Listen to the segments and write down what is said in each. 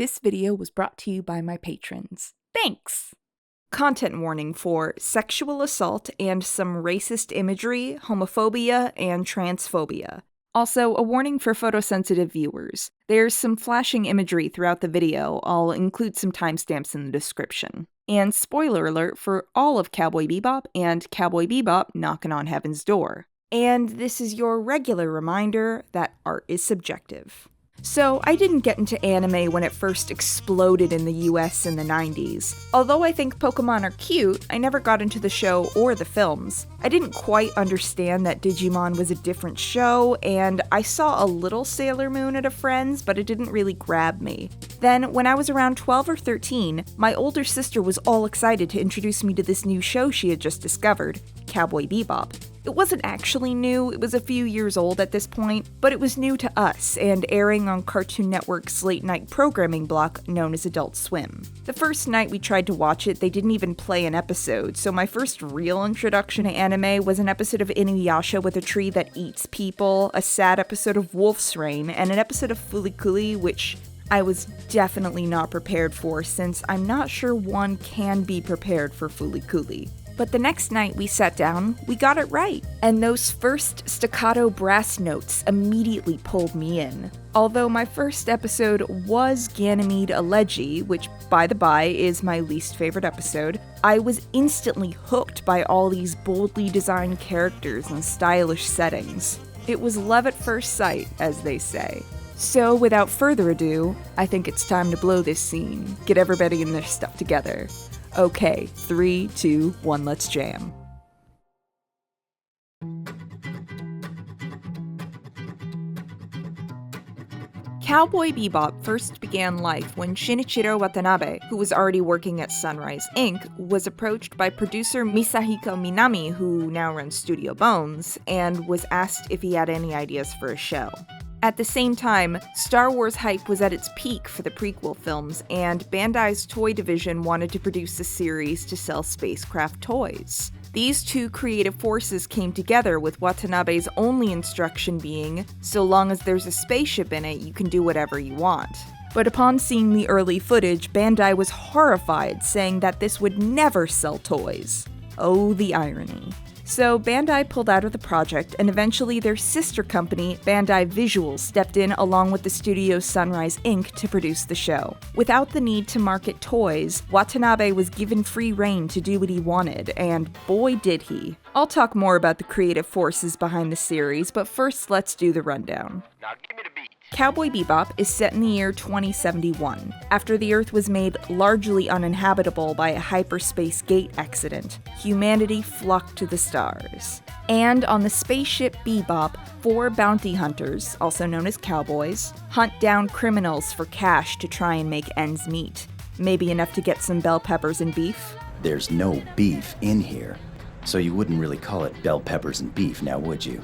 This video was brought to you by my patrons. Thanks! Content warning for sexual assault and some racist imagery, homophobia, and transphobia. Also, a warning for photosensitive viewers. There's some flashing imagery throughout the video. I'll include some timestamps in the description. And spoiler alert for all of Cowboy Bebop and Cowboy Bebop Knockin' on Heaven's Door. And this is your regular reminder that art is subjective. So, I didn't get into anime when it first exploded in the US in the 90s. Although I think Pokemon are cute, I never got into the show or the films. I didn't quite understand that Digimon was a different show, and I saw a little Sailor Moon at a friend's, but it didn't really grab me. Then, when I was around 12 or 13, my older sister was all excited to introduce me to this new show she had just discovered, Cowboy Bebop. It wasn't actually new, it was a few years old at this point, but it was new to us and airing on Cartoon Network's late-night programming block known as Adult Swim. The first night we tried to watch it, they didn't even play an episode, so my first real introduction to anime was an episode of Inuyasha with a tree that eats people, a sad episode of Wolf's Rain, and an episode of Fulikuli, which I was definitely not prepared for, since I'm not sure one can be prepared for Fulikuli. But the next night we sat down, we got it right. And those first staccato brass notes immediately pulled me in. Although my first episode was Ganymede Elegy, which, by the by, is my least favorite episode, I was instantly hooked by all these boldly designed characters and stylish settings. It was love at first sight, as they say. So, without further ado, I think it's time to blow this scene. Get everybody in their stuff together. Okay, 3, 2, 1, let's jam. Cowboy Bebop first began life when Shinichiro Watanabe, who was already working at Sunrise Inc., was approached by producer Misahiko Minami, who now runs Studio Bones, and was asked if he had any ideas for a show. At the same time, Star Wars hype was at its peak for the prequel films, and Bandai's toy division wanted to produce a series to sell spacecraft toys. These two creative forces came together, with Watanabe's only instruction being, so long as there's a spaceship in it, you can do whatever you want. But upon seeing the early footage, Bandai was horrified, saying that this would never sell toys. Oh, the irony. So Bandai pulled out of the project, and eventually their sister company, Bandai Visuals, stepped in along with the studio Sunrise Inc. to produce the show. Without the need to market toys, Watanabe was given free rein to do what he wanted, and boy did he. I'll talk more about the creative forces behind the series, but first let's do the rundown. Now give me the beat. Cowboy Bebop is set in the year 2071, after the Earth was made largely uninhabitable by a hyperspace gate accident. Humanity flocked to the stars. And on the spaceship Bebop, 4 bounty hunters, also known as cowboys, hunt down criminals for cash to try and make ends meet. Maybe enough to get some bell peppers and beef? There's no beef in here, so you wouldn't really call it bell peppers and beef, now would you?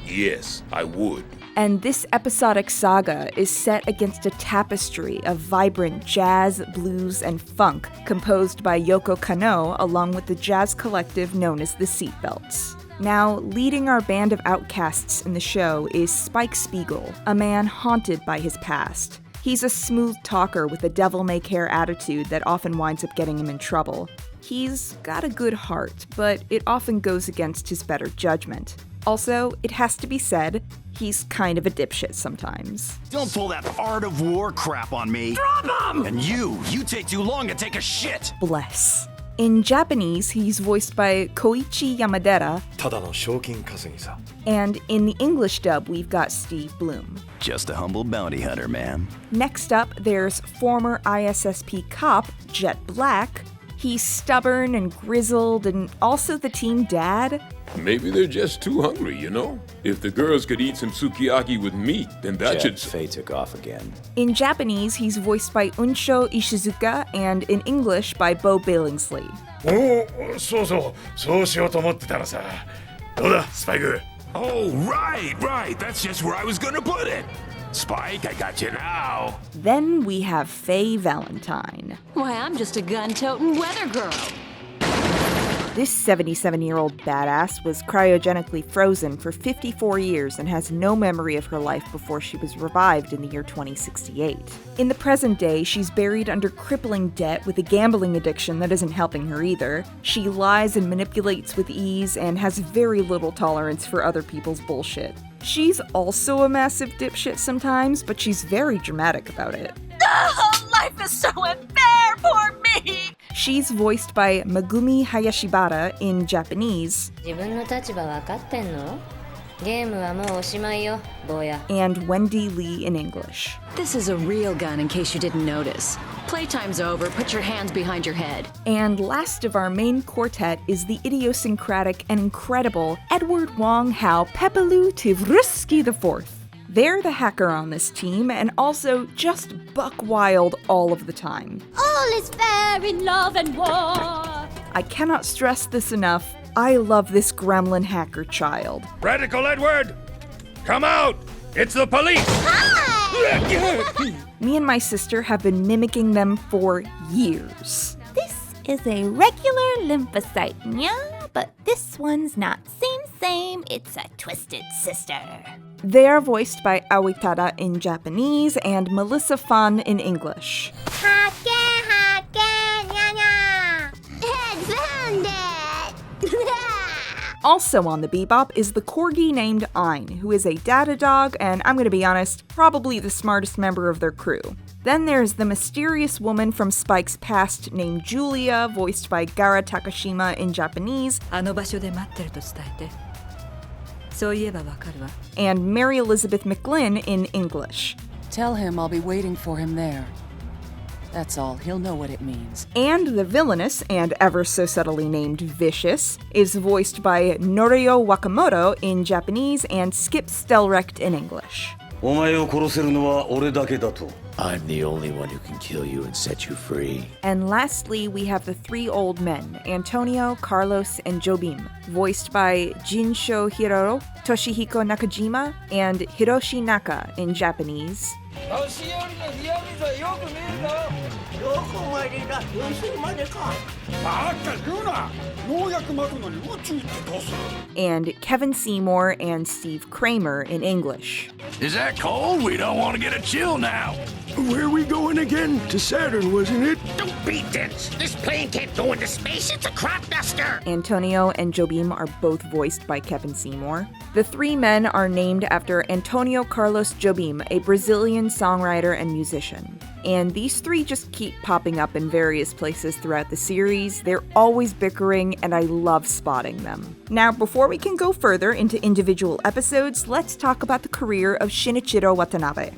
Yes, I would. And this episodic saga is set against a tapestry of vibrant jazz, blues, and funk composed by Yoko Kanno along with the jazz collective known as the Seatbelts. Now, leading our band of outcasts in the show is Spike Spiegel, a man haunted by his past. He's a smooth talker with a devil-may-care attitude that often winds up getting him in trouble. He's got a good heart, but it often goes against his better judgment. Also, it has to be said, he's kind of a dipshit sometimes. Don't pull that Art of War crap on me. Drop him! And you take too long to take a shit. Bless. In Japanese, he's voiced by Koichi Yamadera, ただの賞金稼ぎさ and in the English dub, we've got Steve Bloom. Just a humble bounty hunter, man. Next up, there's former ISSP cop, Jet Black. He's stubborn and grizzled, and also the teen dad. Maybe they're just too hungry, you know? If the girls could eat some sukiyaki with meat, then that should... Faye took off again. In Japanese, he's voiced by Unsho Ishizuka, and in English by Bo Billingsley. そうしようと思ってたらさどうだスパイク Oh, right. That's just where I was gonna put it. Spike, I got you now. Then we have Faye Valentine. Why, I'm just a gun-toting weather girl. This 77-year-old badass was cryogenically frozen for 54 years and has no memory of her life before she was revived in the year 2068. In the present day, she's buried under crippling debt with a gambling addiction that isn't helping her either. She lies and manipulates with ease and has very little tolerance for other people's bullshit. She's also a massive dipshit sometimes, but she's very dramatic about it. Life is so unfair for me! She's voiced by Megumi Hayashibara in Japanese 自分の立場わかってんの？ゲームはもうおしまいよ、坊や。 and Wendy Lee in English. This is a real gun in case you didn't notice. Playtime's over, put your hands behind your head. And last of our main quartet is the idiosyncratic and incredible Edward Wong Hao Pepelu Tivruski IV. They're the hacker on this team, and also just buck wild all of the time. All is fair in love and war! I cannot stress this enough. I love this gremlin hacker child. Radical Edward! Come out! It's the police! Me and my sister have been mimicking them for years. This is a regular lymphocyte, yeah? But this one's not same, it's a twisted sister. They are voiced by Awitada in Japanese and Melissa Fun in English. Also on the Bebop is the corgi named Ein, who is a data dog and, I'm gonna be honest, probably the smartest member of their crew. Then there's the mysterious woman from Spike's past named Julia, voiced by Gara Takashima in Japanese, あの場所で待ってると伝えて。そういえばわかるわ。 and Mary Elizabeth McGlynn in English. Tell him I'll be waiting for him there. That's all. He'll know what it means. And the villainous, and ever so subtly named Vicious, is voiced by Norio Wakamoto in Japanese and Skip Stelrecht in English. お前を殺せるのは俺だけだと。 I'm the only one who can kill you and set you free. And lastly, we have the three old men, Antonio, Carlos, and Jobim, voiced by Jinsho Hiroro, Toshihiko Nakajima, and Hiroshi Naka in Japanese. And Kevin Seymour and Steve Kramer in English. Is that cold? We don't want to get a chill now. Where are we going again? To Saturn, wasn't it? Don't be dense. This plane can't go into space. It's a crop duster. Antonio and Jobim are both voiced by Kevin Seymour. The three men are named after Antonio Carlos Jobim, a Brazilian songwriter and musician. And these three just keep popping up in various places throughout the series. They're always bickering, and I love spotting them. Now, before we can go further into individual episodes, let's talk about the career of Shinichiro Watanabe.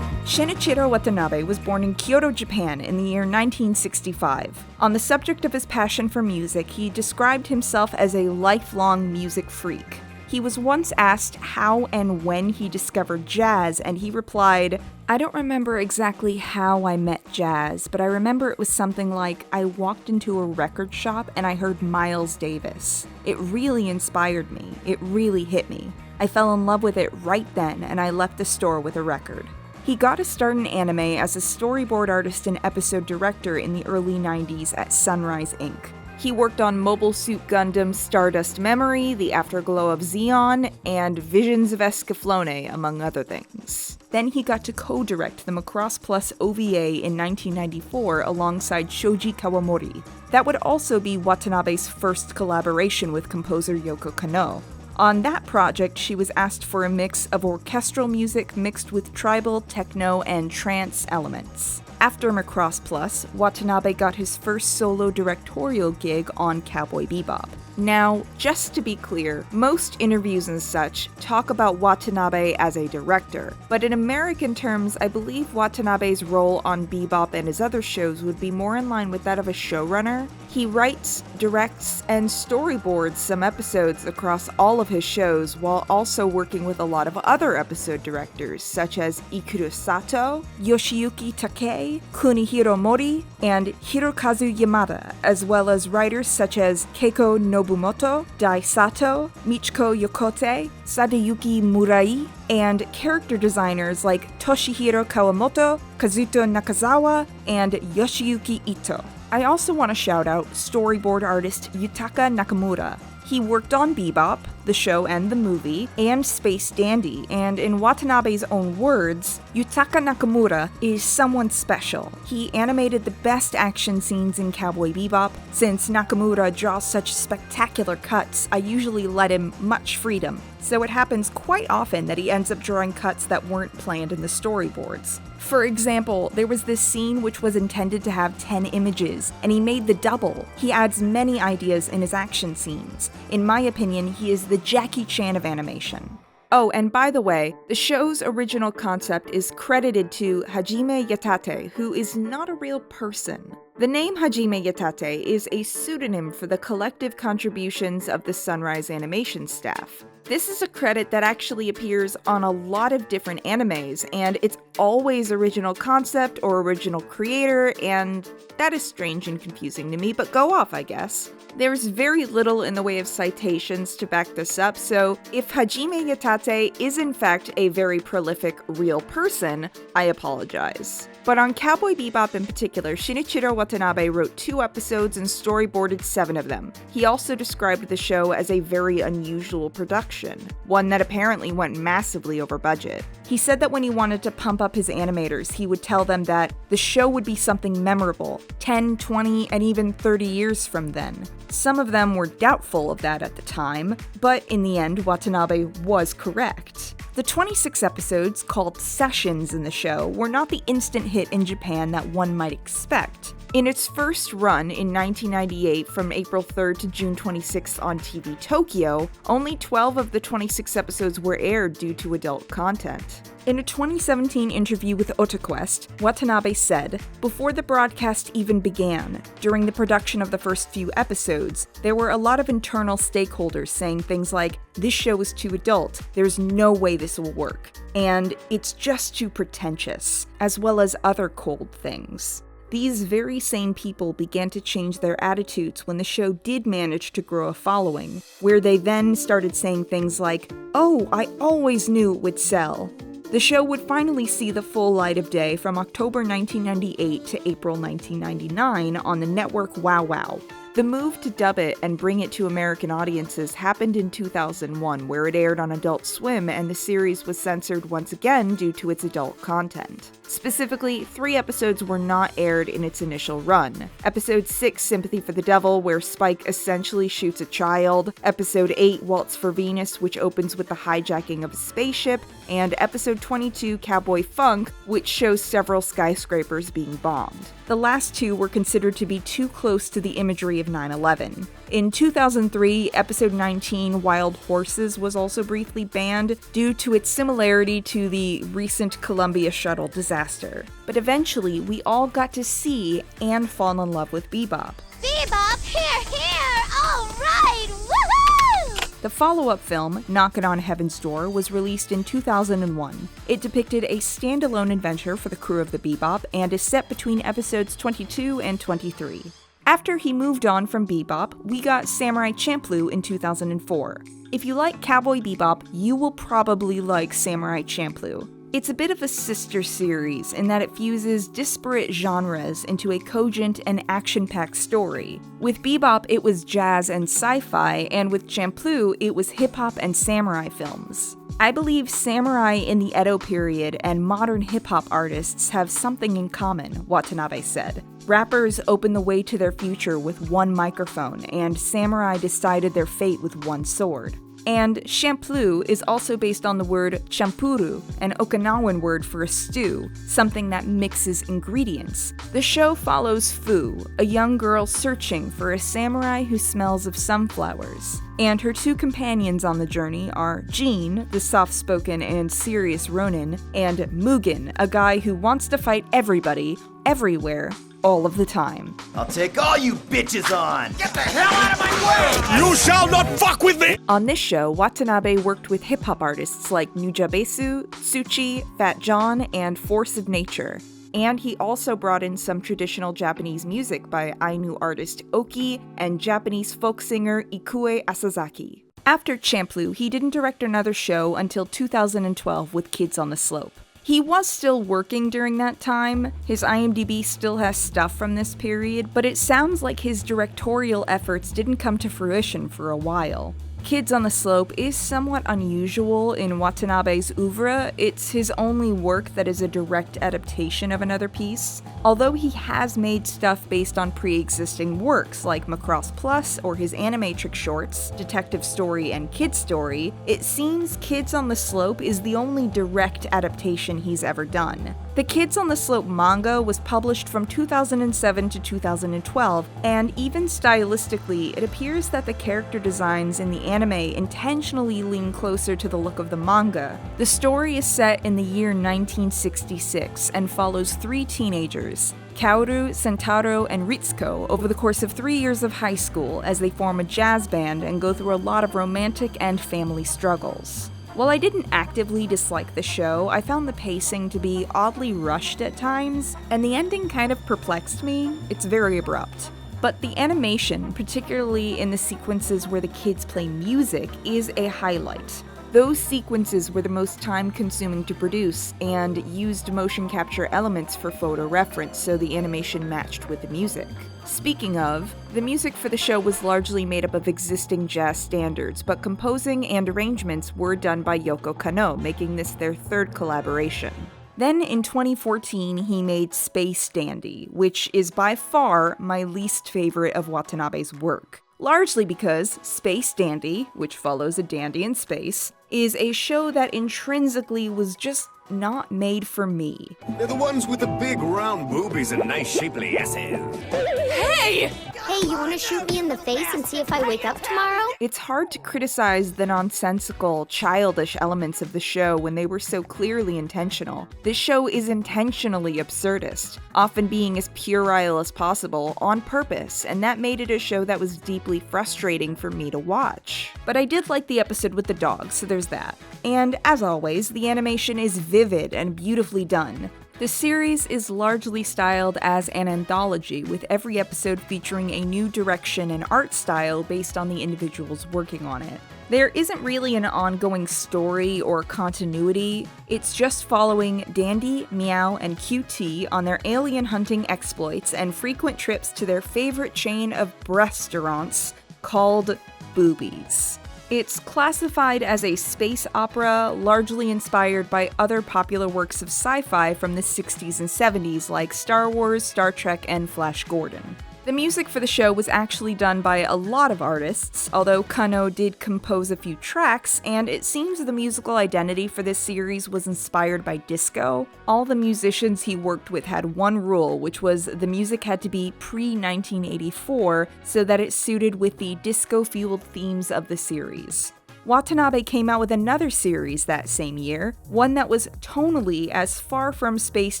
Shinichiro Watanabe was born in Kyoto, Japan in the year 1965. On the subject of his passion for music, he described himself as a lifelong music freak. He was once asked how and when he discovered jazz, and he replied, "I don't remember exactly how I met jazz, but I remember it was something like I walked into a record shop and I heard Miles Davis. It really inspired me. It really hit me. I fell in love with it right then, and I left the store with a record." He got a start in anime as a storyboard artist and episode director in the early 90s at Sunrise Inc. He worked on Mobile Suit Gundam Stardust Memory, The Afterglow of Xeon, and Visions of Escaflowne, among other things. Then he got to co-direct the Macross Plus OVA in 1994 alongside Shoji Kawamori. That would also be Watanabe's first collaboration with composer Yoko Kanno. On that project, she was asked for a mix of orchestral music mixed with tribal, techno, and trance elements. After Macross Plus, Watanabe got his first solo directorial gig on Cowboy Bebop. Now, just to be clear, most interviews and such talk about Watanabe as a director, but in American terms, I believe Watanabe's role on Bebop and his other shows would be more in line with that of a showrunner. He writes, directs, and storyboards some episodes across all of his shows while also working with a lot of other episode directors, such as Ikuru Sato, Yoshiyuki Takei, Kunihiro Mori, and Hirokazu Yamada, as well as writers such as Keiko Nobunaga Nobumoto, Dai Sato, Michiko Yokote, Sadayuki Murai, and character designers like Toshihiro Kawamoto, Kazuto Nakazawa, and Yoshiyuki Ito. I also want to shout out storyboard artist Yutaka Nakamura. He worked on Bebop, the show and the movie, and Space Dandy, and in Watanabe's own words, Yutaka Nakamura is someone special. He animated the best action scenes in Cowboy Bebop. Since Nakamura draws such spectacular cuts, I usually let him much freedom, so it happens quite often that he ends up drawing cuts that weren't planned in the storyboards. For example, there was this scene which was intended to have 10 images, and he made the double. He adds many ideas in his action scenes. In my opinion, he is the Jackie Chan of animation. Oh, and by the way, the show's original concept is credited to Hajime Yatate, who is not a real person. The name Hajime Yatate is a pseudonym for the collective contributions of the Sunrise Animation staff. This is a credit that actually appears on a lot of different animes, and it's always original concept or original creator, and that is strange and confusing to me, but go off, I guess. There's very little in the way of citations to back this up, so if Hajime Yatate is in fact a very prolific real person, I apologize. But on Cowboy Bebop in particular, Shinichiro Watanabe wrote 2 episodes and storyboarded 7 of them. He also described the show as a very unusual production, one that apparently went massively over budget. He said that when he wanted to pump up his animators, he would tell them that the show would be something memorable, 10, 20, and even 30 years from then. Some of them were doubtful of that at the time, but in the end, Watanabe was correct. The 26 episodes, called sessions in the show, were not the instant hit in Japan that one might expect. In its first run in 1998 from April 3rd to June 26th on TV Tokyo, only 12 of the 26 episodes were aired due to adult content. In a 2017 interview with OtaQuest, Watanabe said, "Before the broadcast even began, during the production of the first few episodes, there were a lot of internal stakeholders saying things like, 'This show is too adult, there's no way this will work,' and 'It's just too pretentious,' as well as other cold things." These very same people began to change their attitudes when the show did manage to grow a following, where they then started saying things like, "Oh, I always knew it would sell." The show would finally see the full light of day from October 1998 to April 1999 on the network Wow Wow. The move to dub it and bring it to American audiences happened in 2001, where it aired on Adult Swim, and the series was censored once again due to its adult content. Specifically, 3 episodes were not aired in its initial run. Episode 6, Sympathy for the Devil, where Spike essentially shoots a child, Episode 8, Waltz for Venus, which opens with the hijacking of a spaceship, and Episode 22, Cowboy Funk, which shows several skyscrapers being bombed. The last 2 were considered to be too close to the imagery of 9/11. In 2003, Episode 19, Wild Horses, was also briefly banned due to its similarity to the recent Columbia shuttle disaster. But eventually, we all got to see and fall in love with Bebop. Bebop, here! All right! Woohoo! The follow-up film, Knockin' on Heaven's Door, was released in 2001. It depicted a standalone adventure for the crew of the Bebop and is set between episodes 22 and 23. After he moved on from Bebop, we got Samurai Champloo in 2004. If you like Cowboy Bebop, you will probably like Samurai Champloo. It's a bit of a sister series in that it fuses disparate genres into a cogent and action-packed story. With Bebop, it was jazz and sci-fi, and with Champloo, it was hip-hop and samurai films. I believe samurai in the Edo period and modern hip-hop artists have something in common, Watanabe said. Rappers opened the way to their future with one microphone, and samurai decided their fate with one sword. And champloo is also based on the word champuru, an Okinawan word for a stew, something that mixes ingredients. The show follows Fu, a young girl searching for a samurai who smells of sunflowers. And her 2 companions on the journey are Jean, the soft-spoken and serious Ronin, and Mugen, a guy who wants to fight everybody, everywhere, all of the time. I'll take all you bitches on! Get the hell out of my way! You shall not fuck with me! On this show, Watanabe worked with hip-hop artists like Nujabesu, Tsuchi, Fat John, and Force of Nature. And he also brought in some traditional Japanese music by Ainu artist Oki and Japanese folk singer Ikue Asazaki. After Champloo, he didn't direct another show until 2012 with Kids on the Slope. He was still working during that time. His IMDb still has stuff from this period, but it sounds like his directorial efforts didn't come to fruition for a while. Kids on the Slope is somewhat unusual in Watanabe's oeuvre. It's his only work that is a direct adaptation of another piece. Although he has made stuff based on pre-existing works like Macross Plus or his animatrix shorts, Detective Story and Kid Story, it seems Kids on the Slope is the only direct adaptation he's ever done. The Kids on the Slope manga was published from 2007 to 2012, and even stylistically, it appears that the character designs in the anime intentionally lean closer to the look of the manga. The story is set in the year 1966 and follows 3 teenagers, Kaoru, Sentaro, and Ritsuko, over the course of 3 years of high school as they form a jazz band and go through a lot of romantic and family struggles. While I didn't actively dislike the show, I found the pacing to be oddly rushed at times, and the ending kind of perplexed me. It's very abrupt. But the animation, particularly in the sequences where the kids play music, is a highlight. Those sequences were the most time-consuming to produce, and used motion capture elements for photo reference so the animation matched with the music. Speaking of, the music for the show was largely made up of existing jazz standards, but composing and arrangements were done by Yoko Kanno, making this their 3rd collaboration. Then in 2014, he made Space Dandy, which is by far my least favorite of Watanabe's work. Largely because Space Dandy, which follows a dandy in space, is a show that intrinsically was just not made for me. They're the ones with the big round boobies and nice shapely asses. Hey! Hey, you wanna shoot me in the face and see if I wake up tomorrow? It's hard to criticize the nonsensical, childish elements of the show when they were so clearly intentional. This show is intentionally absurdist, often being as puerile as possible on purpose, and that made it a show that was deeply frustrating for me to watch. But I did like the episode with the dog, so there's that. And as always, the animation is vivid and beautifully done. The series is largely styled as an anthology, with every episode featuring a new direction and art style based on the individuals working on it. There isn't really an ongoing story or continuity, it's just following Dandy, Meow, and QT on their alien hunting exploits and frequent trips to their favorite chain of restaurants called Boobies. It's classified as a space opera, largely inspired by other popular works of sci-fi from the 60s and 70s like Star Wars, Star Trek, and Flash Gordon. The music for the show was actually done by a lot of artists, although Kanno did compose a few tracks, and it seems the musical identity for this series was inspired by disco. All the musicians he worked with had one rule, which was the music had to be pre-1984 so that it suited with the disco-fueled themes of the series. Watanabe came out with another series that same year, one that was tonally as far from Space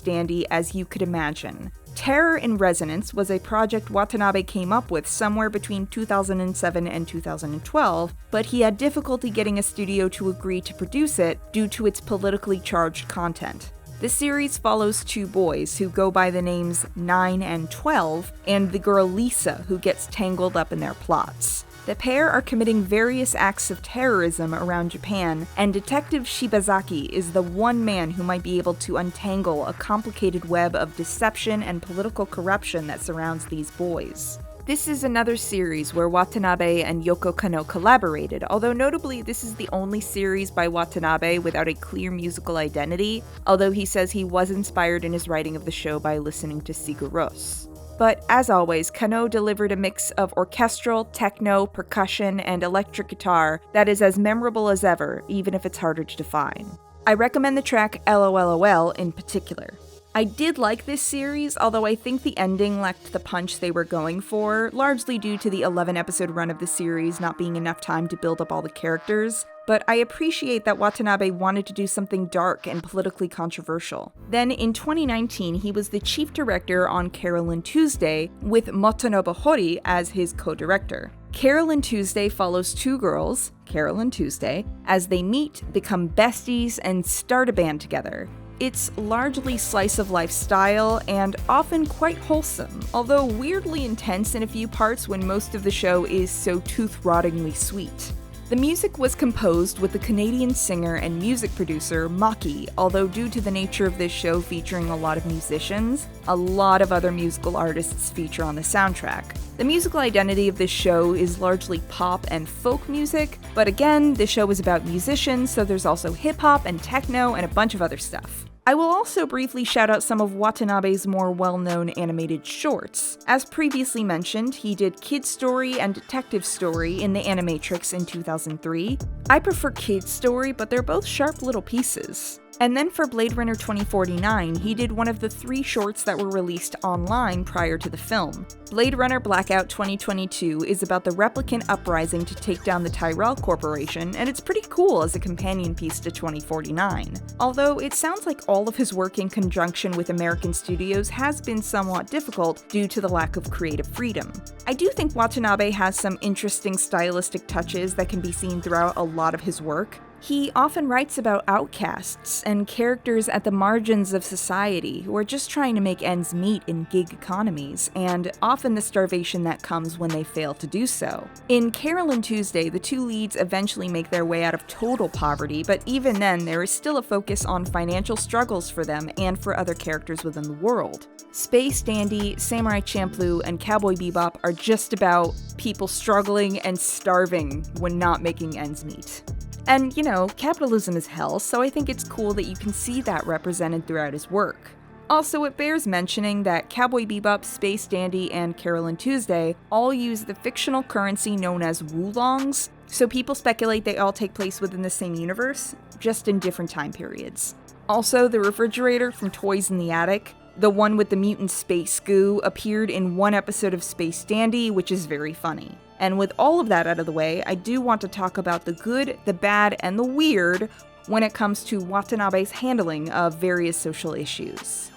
Dandy as you could imagine. Terror in Resonance was a project Watanabe came up with somewhere between 2007 and 2012, but he had difficulty getting a studio to agree to produce it due to its politically charged content. The series follows 2 boys who go by the names 9 and 12, and the girl Lisa, who gets tangled up in their plots. The pair are committing various acts of terrorism around Japan, and Detective Shibazaki is the one man who might be able to untangle a complicated web of deception and political corruption that surrounds these boys. This is another series where Watanabe and Yoko Kanno collaborated, although notably this is the only series by Watanabe without a clear musical identity, although he says he was inspired in his writing of the show by listening to Sigur Rós. But as always, Kanno delivered a mix of orchestral, techno, percussion, and electric guitar that is as memorable as ever, even if it's harder to define. I recommend the track LOLOL in particular. I did like this series, although I think the ending lacked the punch they were going for, largely due to the 11-episode run of the series not being enough time to build up all the characters, but I appreciate that Watanabe wanted to do something dark and politically controversial. Then in 2019, he was the chief director on Carol and Tuesday, with Motonobu Hori as his co-director. Carol and Tuesday follows 2 girls, Carol and Tuesday, as they meet, become besties, and start a band together. It's largely slice-of-life style and often quite wholesome, although weirdly intense in a few parts when most of the show is so tooth-rottingly sweet. The music was composed with the Canadian singer and music producer Maki, although due to the nature of this show featuring a lot of musicians, a lot of other musical artists feature on the soundtrack. The musical identity of this show is largely pop and folk music, but again, the show is about musicians, so there's also hip-hop and techno and a bunch of other stuff. I will also briefly shout out some of Watanabe's more well-known animated shorts. As previously mentioned, he did Kid Story and Detective Story in the Animatrix in 2003. I prefer Kid Story, but they're both sharp little pieces. And then for Blade Runner 2049, he did one of the 3 shorts that were released online prior to the film. Blade Runner Blackout 2022 is about the replicant uprising to take down the Tyrell Corporation, and it's pretty cool as a companion piece to 2049. Although it sounds like all of his work in conjunction with American studios has been somewhat difficult due to the lack of creative freedom. I do think Watanabe has some interesting stylistic touches that can be seen throughout a lot of his work. He often writes about outcasts and characters at the margins of society who are just trying to make ends meet in gig economies, and often the starvation that comes when they fail to do so. In Carol and Tuesday, the 2 leads eventually make their way out of total poverty, but even then, there is still a focus on financial struggles for them and for other characters within the world. Space Dandy, Samurai Champloo, and Cowboy Bebop are just about people struggling and starving when not making ends meet. And, you know, capitalism is hell, so I think it's cool that you can see that represented throughout his work. Also, it bears mentioning that Cowboy Bebop, Space Dandy, and Carol and Tuesday all use the fictional currency known as Woolongs, so people speculate they all take place within the same universe, just in different time periods. Also, the refrigerator from Toys in the Attic, the one with the mutant space goo, appeared in one episode of Space Dandy, which is very funny. And with all of that out of the way, I do want to talk about the good, the bad, and the weird when it comes to Watanabe's handling of various social issues.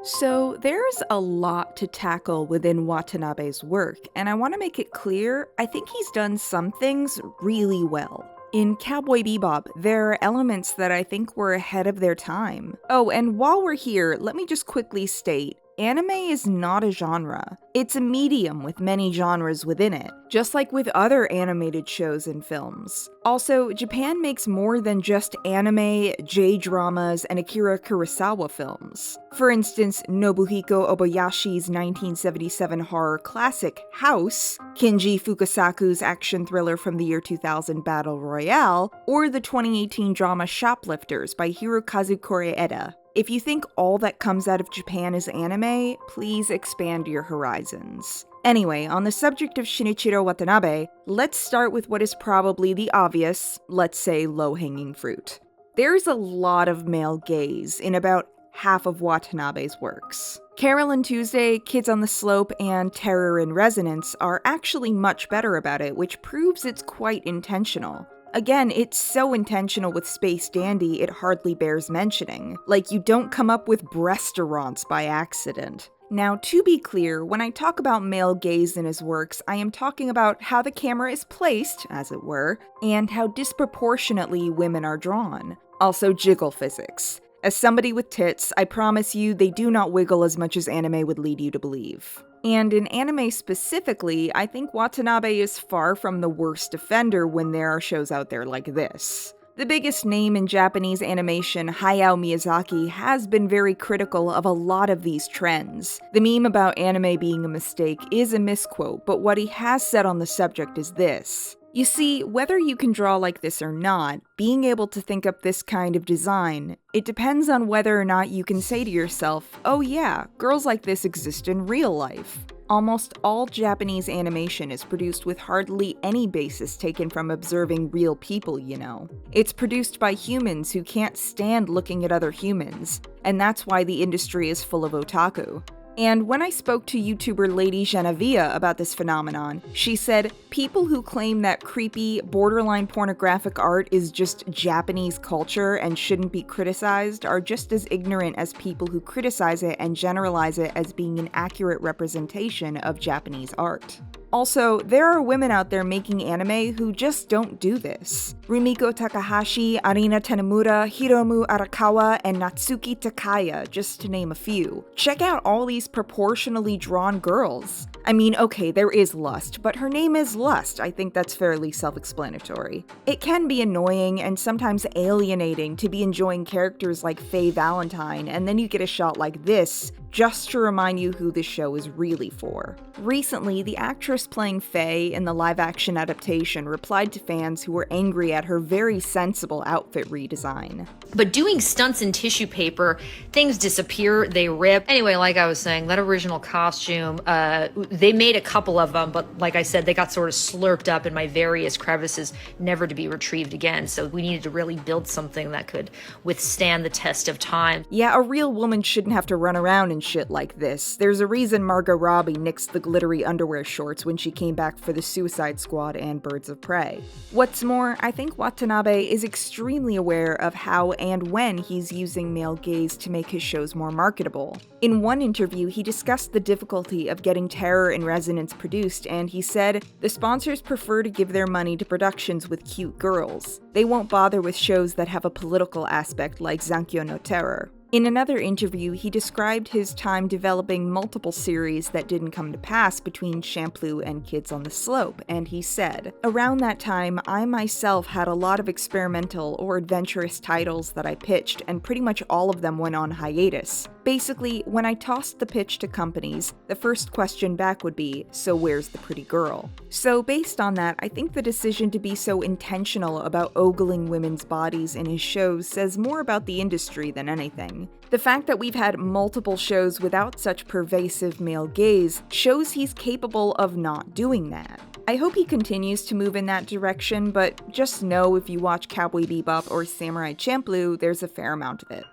So there's a lot to tackle within Watanabe's work, and I want to make it clear, I think he's done some things really well. In Cowboy Bebop, there are elements that I think were ahead of their time. Oh, and while we're here, let me just quickly state, anime is not a genre. It's a medium with many genres within it, just like with other animated shows and films. Also, Japan makes more than just anime, J-dramas, and Akira Kurosawa films. For instance, Nobuhiko Obayashi's 1977 horror classic, House, Kinji Fukasaku's action thriller from the year 2000, Battle Royale, or the 2018 drama Shoplifters by Hirokazu Koreeda. If you think all that comes out of Japan is anime, please expand your horizons. Anyway, on the subject of Shinichiro Watanabe, let's start with what is probably the obvious, let's say low-hanging fruit. There's a lot of male gaze in about half of Watanabe's works. Carol and Tuesday, Kids on the Slope, and Terror in Resonance are actually much better about it, which proves it's quite intentional. Again, it's so intentional with Space Dandy, it hardly bears mentioning. Like, you don't come up with breastaurants by accident. Now, to be clear, when I talk about male gaze in his works, I am talking about how the camera is placed, as it were, and how disproportionately women are drawn. Also, jiggle physics. As somebody with tits, I promise you they do not wiggle as much as anime would lead you to believe. And in anime specifically, I think Watanabe is far from the worst offender when there are shows out there like this. The biggest name in Japanese animation, Hayao Miyazaki, has been very critical of a lot of these trends. The meme about anime being a mistake is a misquote, but what he has said on the subject is this. You see, whether you can draw like this or not, being able to think up this kind of design, it depends on whether or not you can say to yourself, oh yeah, girls like this exist in real life. Almost all Japanese animation is produced with hardly any basis taken from observing real people, you know. It's produced by humans who can't stand looking at other humans, and that's why the industry is full of otaku. And when I spoke to YouTuber Lady Genevieve about this phenomenon, she said, people who claim that creepy, borderline pornographic art is just Japanese culture and shouldn't be criticized are just as ignorant as people who criticize it and generalize it as being an accurate representation of Japanese art. Also, there are women out there making anime who just don't do this. Rumiko Takahashi, Arina Tanemura, Hiromu Arakawa, and Natsuki Takaya, just to name a few. Check out all these proportionally drawn girls. I mean, okay, there is Lust, but her name is Lust. I think that's fairly self-explanatory. It can be annoying and sometimes alienating to be enjoying characters like Faye Valentine, and then you get a shot like this, just to remind you who this show is really for. Recently, the actress playing Faye in the live-action adaptation replied to fans who were angry at her very sensible outfit redesign. But doing stunts in tissue paper, things disappear, they rip. Anyway, like I was saying, that original costume, they made a couple of them, but like I said, they got sort of slurped up in my various crevices, never to be retrieved again. So we needed to really build something that could withstand the test of time. Yeah, a real woman shouldn't have to run around in shit like this. There's a reason Margot Robbie nixed the glittery underwear shorts when she came back for the Suicide Squad and Birds of Prey. What's more, I think Watanabe is extremely aware of how and when he's using male gaze to make his shows more marketable. In one interview, he discussed the difficulty of getting Terror and Resonance produced, and he said, "The sponsors prefer to give their money to productions with cute girls. They won't bother with shows that have a political aspect like Zankyo no Terror." In another interview, he described his time developing multiple series that didn't come to pass between Shampoo and Kids on the Slope, and he said, "Around that time, I myself had a lot of experimental or adventurous titles that I pitched, and pretty much all of them went on hiatus. Basically, when I tossed the pitch to companies, the first question back would be, so where's the pretty girl?" So based on that, I think the decision to be so intentional about ogling women's bodies in his shows says more about the industry than anything. The fact that we've had multiple shows without such pervasive male gaze shows he's capable of not doing that. I hope he continues to move in that direction, but just know if you watch Cowboy Bebop or Samurai Champloo, there's a fair amount of it.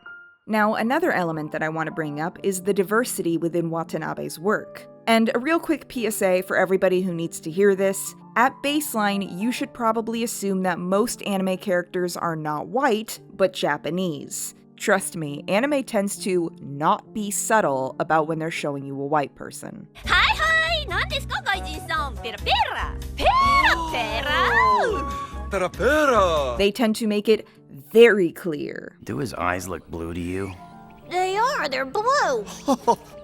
Now, another element that I want to bring up is the diversity within Watanabe's work. And a real quick PSA for everybody who needs to hear this. At baseline, you should probably assume that most anime characters are not white, but Japanese. Trust me, anime tends to not be subtle about when they're showing you a white person. Hi, hi! 何ですか、外人さん? Pera pera! Pera pera! Pera pera! They tend to make it very clear. Do his eyes look blue to you? They are, they're blue.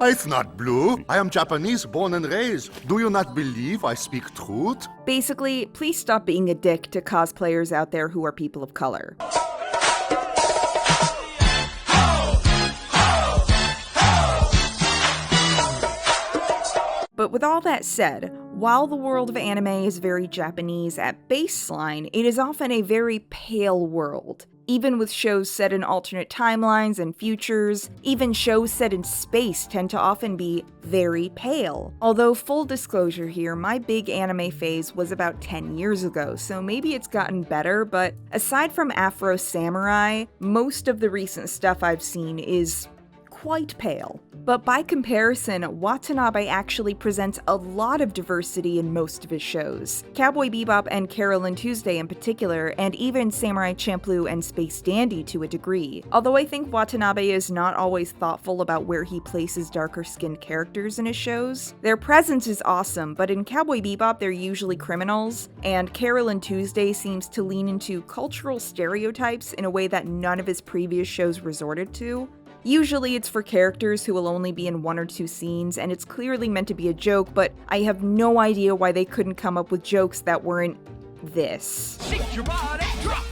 It's not blue. I am Japanese, born and raised. Do you not believe I speak truth? Basically, please stop being a dick to cosplayers out there who are people of color. But with all that said, while the world of anime is very Japanese at baseline, it is often a very pale world. Even with shows set in alternate timelines and futures, even shows set in space tend to often be very pale. Although full disclosure here, my big anime phase was about 10 years ago, so maybe it's gotten better, but aside from Afro Samurai, most of the recent stuff I've seen is quite pale. But by comparison, Watanabe actually presents a lot of diversity in most of his shows. Cowboy Bebop and Carole & Tuesday in particular, and even Samurai Champloo and Space Dandy to a degree. Although I think Watanabe is not always thoughtful about where he places darker-skinned characters in his shows. Their presence is awesome, but in Cowboy Bebop they're usually criminals, and Carole & Tuesday seems to lean into cultural stereotypes in a way that none of his previous shows resorted to. Usually it's for characters who will only be in one or two scenes, and it's clearly meant to be a joke, but I have no idea why they couldn't come up with jokes that weren't this. Shake your body, drop,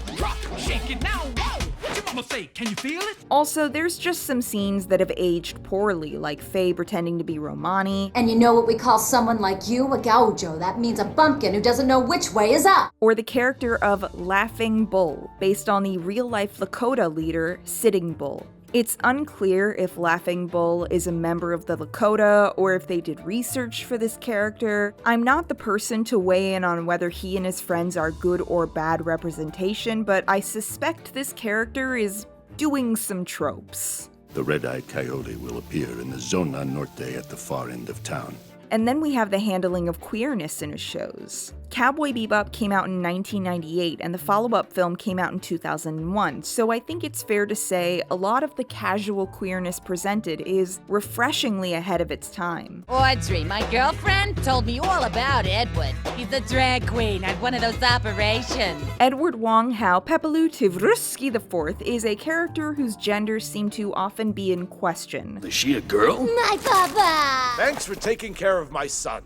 shake it now, whoa! What your mama say, can you feel it? Also, there's just some scenes that have aged poorly, like Faye pretending to be Romani. And you know what we call someone like you? A gaujo. That means a bumpkin who doesn't know which way is up. Or the character of Laughing Bull, based on the real-life Lakota leader, Sitting Bull. It's unclear if Laughing Bull is a member of the Lakota or if they did research for this character. I'm not the person to weigh in on whether he and his friends are good or bad representation, but I suspect this character is doing some tropes. The red-eyed coyote will appear in the Zona Norte at the far end of town. And then we have the handling of queerness in his shows. Cowboy Bebop came out in 1998, and the follow-up film came out in 2001, so I think it's fair to say a lot of the casual queerness presented is refreshingly ahead of its time. Audrey, my girlfriend, told me all about Edward. He's a drag queen at one of those operations. Edward Wong Hao Pepelu Tivruski IV is a character whose gender seem to often be in question. Is she a girl? My papa! Thanks for taking care of my son.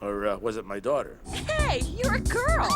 Or was it my daughter? Hey, you're a girl!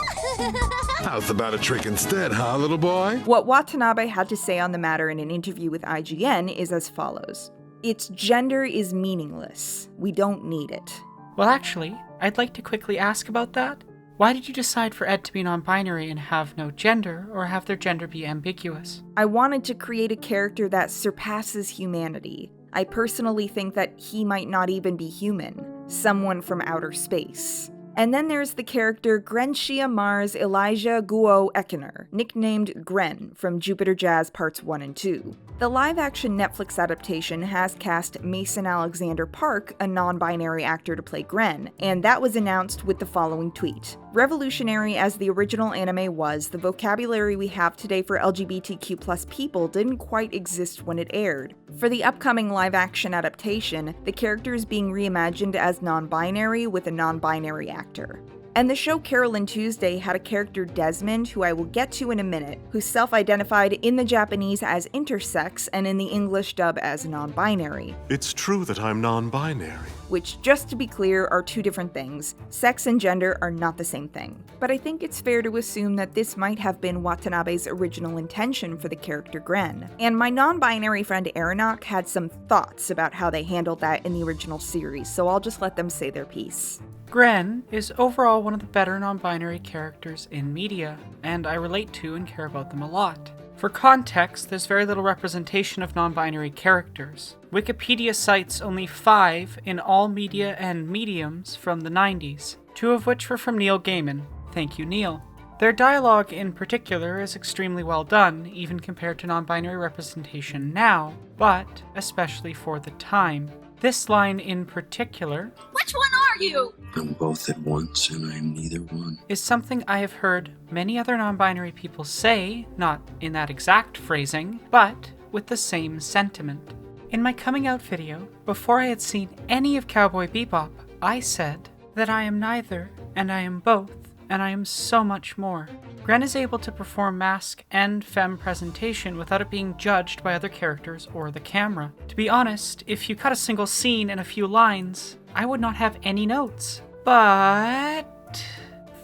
How's about a trick instead, huh, little boy? What Watanabe had to say on the matter in an interview with IGN is as follows. Its gender is meaningless. We don't need it. Well, actually, I'd like to quickly ask about that. Why did you decide for Ed to be non-binary and have no gender, or have their gender be ambiguous? I wanted to create a character that surpasses humanity. I personally think that he might not even be human. Someone from outer space. And then there's the character Grenshia Mars Elijah Guo Ekener, nicknamed Gren from Jupiter Jazz Parts 1 and 2. The live-action Netflix adaptation has cast Mason Alexander Park, a non-binary actor, to play Gren, and that was announced with the following tweet. Revolutionary as the original anime was, the vocabulary we have today for LGBTQ+ people didn't quite exist when it aired. For the upcoming live-action adaptation, the character is being reimagined as non-binary with a non-binary actor. And the show Carolyn Tuesday had a character Desmond, who I will get to in a minute, who self-identified in the Japanese as intersex and in the English dub as non-binary. It's true that I'm non-binary. Which, just to be clear, are two different things. Sex and gender are not the same thing. But I think it's fair to assume that this might have been Watanabe's original intention for the character Gren. And my non-binary friend Aronok had some thoughts about how they handled that in the original series, so I'll just let them say their piece. Gren is overall one of the better non-binary characters in media, and I relate to and care about them a lot. For context, there's very little representation of non-binary characters. Wikipedia cites only 5 in all media and mediums from the 90s, 2 of which were from Neil Gaiman. Thank you, Neil. Their dialogue in particular is extremely well done, even compared to non-binary representation now, but especially for the time. This line in particular, Which one are you? I'm both at once and I'm neither one, is something I have heard many other non-binary people say, not in that exact phrasing, but with the same sentiment. In my coming out video, before I had seen any of Cowboy Bebop, I said that I am neither, and I am both, and I am so much more. Gren is able to perform masc and femme presentation without it being judged by other characters or the camera. To be honest, if you cut a single scene and a few lines, I would not have any notes. But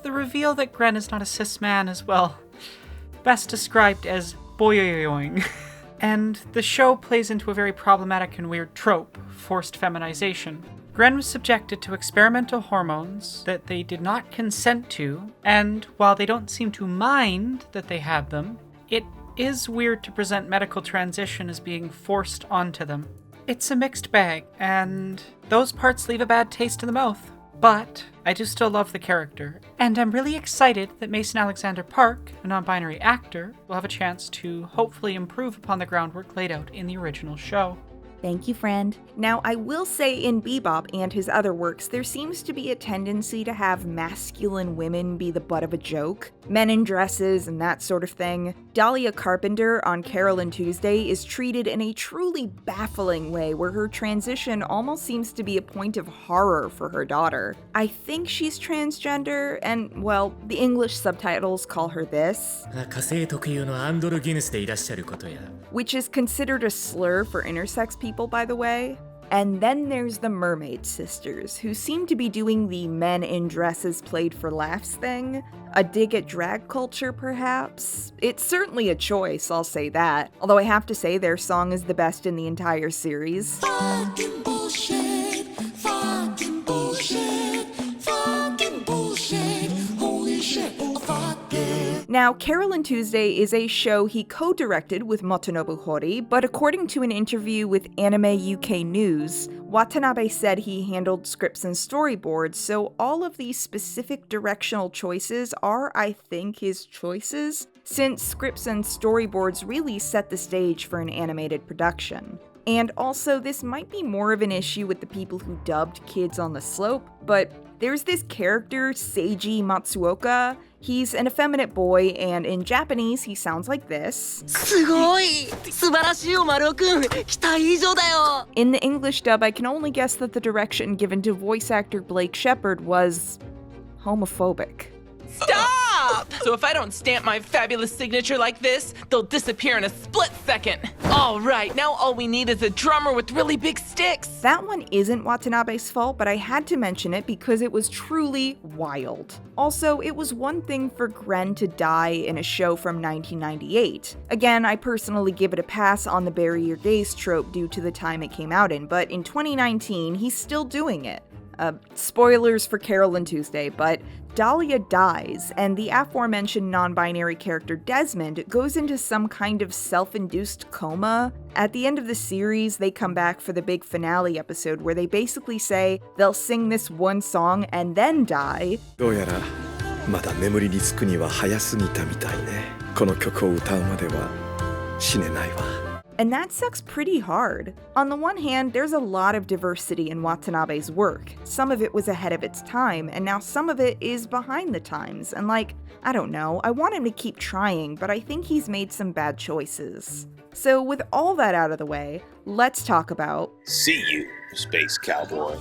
the reveal that Gren is not a cis man is, well, best described as boyoyoing. And the show plays into a very problematic and weird trope, forced feminization. Gren was subjected to experimental hormones that they did not consent to, and while they don't seem to mind that they had them, it is weird to present medical transition as being forced onto them. It's a mixed bag, and those parts leave a bad taste in the mouth. But I do still love the character, and I'm really excited that Mason Alexander Park, a non-binary actor, will have a chance to hopefully improve upon the groundwork laid out in the original show. Thank you, friend. Now, I will say in Bebop and his other works, there seems to be a tendency to have masculine women be the butt of a joke. Men in dresses and that sort of thing. Dahlia Carpenter on Carolyn Tuesday is treated in a truly baffling way where her transition almost seems to be a point of horror for her daughter. I think she's transgender, and, well, the English subtitles call her this, which is considered a slur for intersex people, by the way. And then there's the Mermaid Sisters, who seem to be doing the men in dresses played for laughs thing. A dig at drag culture, perhaps? It's certainly a choice, I'll say that. Although I have to say their song is the best in the entire series. Fucking bullshit, fucking bullshit, fucking bullshit, holy shit, oh fuck it. Now, Carolyn Tuesday is a show he co-directed with Motonobu Hori, but according to an interview with Anime UK News, Watanabe said he handled scripts and storyboards, so all of these specific directional choices are, I think, his choices, since scripts and storyboards really set the stage for an animated production. And also, this might be more of an issue with the people who dubbed Kids on the Slope, but there's this character, Seiji Matsuoka. He's an effeminate boy, and in Japanese, he sounds like this. In the English dub, I can only guess that the direction given to voice actor Blake Shepard was homophobic. Stop! So if I don't stamp my fabulous signature like this, they'll disappear in a split second. All right, now all we need is a drummer with really big sticks. That one isn't Watanabe's fault, but I had to mention it because it was truly wild. Also, it was one thing for Gren to die in a show from 1998. Again, I personally give it a pass on the bury your gays trope due to the time it came out in, but in 2019, he's still doing it. Spoilers for Carol and Tuesday, but Dahlia dies, and the aforementioned non-binary character Desmond goes into some kind of self-induced coma. At the end of the series, they come back for the big finale episode where they basically say they'll sing this one song and then die. どうやらまだ眠りにつくには早すぎたみたいね。この曲を歌うまでは死ねないわ。And that sucks pretty hard. On the one hand, there's a lot of diversity in Watanabe's work. Some of it was ahead of its time, and now some of it is behind the times. And I don't know, I want him to keep trying, but I think he's made some bad choices. So with all that out of the way, let's talk about... See you, Space Cowboy.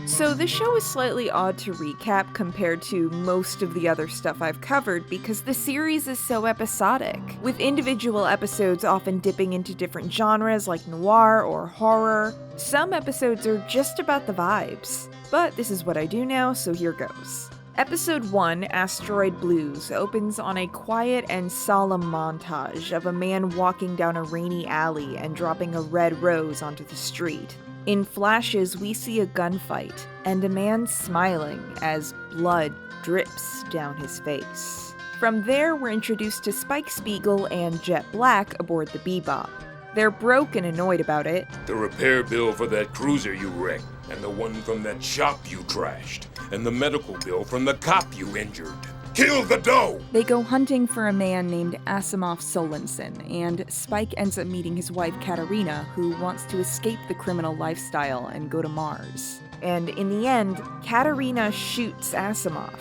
So this show is slightly odd to recap compared to most of the other stuff I've covered because the series is so episodic, with individual episodes often dipping into different genres like noir or horror. Some episodes are just about the vibes. But this is what I do now, so here goes. Episode 1, Asteroid Blues, opens on a quiet and solemn montage of a man walking down a rainy alley and dropping a red rose onto the street. In flashes, we see a gunfight, and a man smiling as blood drips down his face. From there, we're introduced to Spike Spiegel and Jet Black aboard the Bebop. They're broke and annoyed about it. The repair bill for that cruiser you wrecked, and the one from that shop you trashed, and the medical bill from the cop you injured. Kill the dough! They go hunting for a man named Asimov Solensen, and Spike ends up meeting his wife Katarina, who wants to escape the criminal lifestyle and go to Mars. And in the end, Katarina shoots Asimov.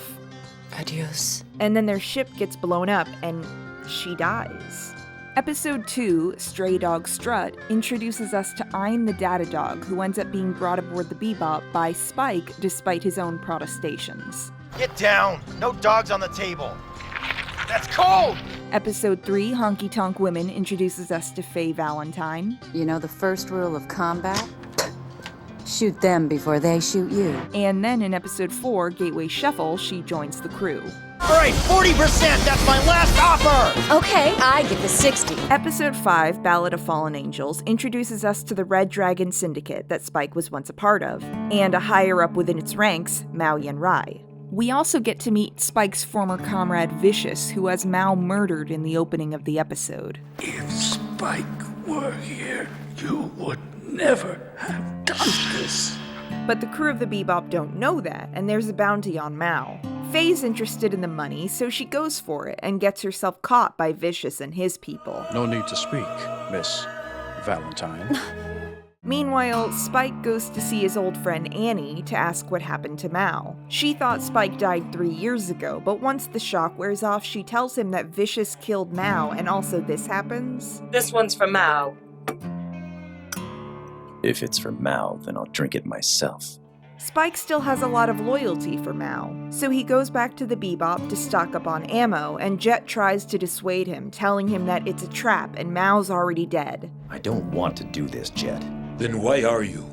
Adios. And then their ship gets blown up, and she dies. Episode 2, Stray Dog Strut, introduces us to Ein the Data Dog, who ends up being brought aboard the Bebop by Spike despite his own protestations. Get down! No dogs on the table! That's cold! Episode 3, Honky Tonk Women, introduces us to Faye Valentine. You know the first rule of combat? Shoot them before they shoot you. And then in episode 4, Gateway Shuffle, she joins the crew. Alright, 40%! That's my last offer! Okay, I give the 60. Episode 5, Ballad of Fallen Angels, introduces us to the Red Dragon Syndicate that Spike was once a part of, and a higher up within its ranks, Mao Yen-rai. We also get to meet Spike's former comrade Vicious, who has Mao murdered in the opening of the episode. If Spike were here, you would never have done this. But the crew of the Bebop don't know that, and there's a bounty on Mao. Faye's interested in the money, so she goes for it and gets herself caught by Vicious and his people. No need to speak, Miss Valentine. Meanwhile, Spike goes to see his old friend Annie to ask what happened to Mao. She thought Spike died 3 years ago, but once the shock wears off, she tells him that Vicious killed Mao, and also this happens. This one's for Mao. If it's for Mao, then I'll drink it myself. Spike still has a lot of loyalty for Mao, so he goes back to the Bebop to stock up on ammo, and Jet tries to dissuade him, telling him that it's a trap and Mao's already dead. I don't want to do this, Jet. Then why are you?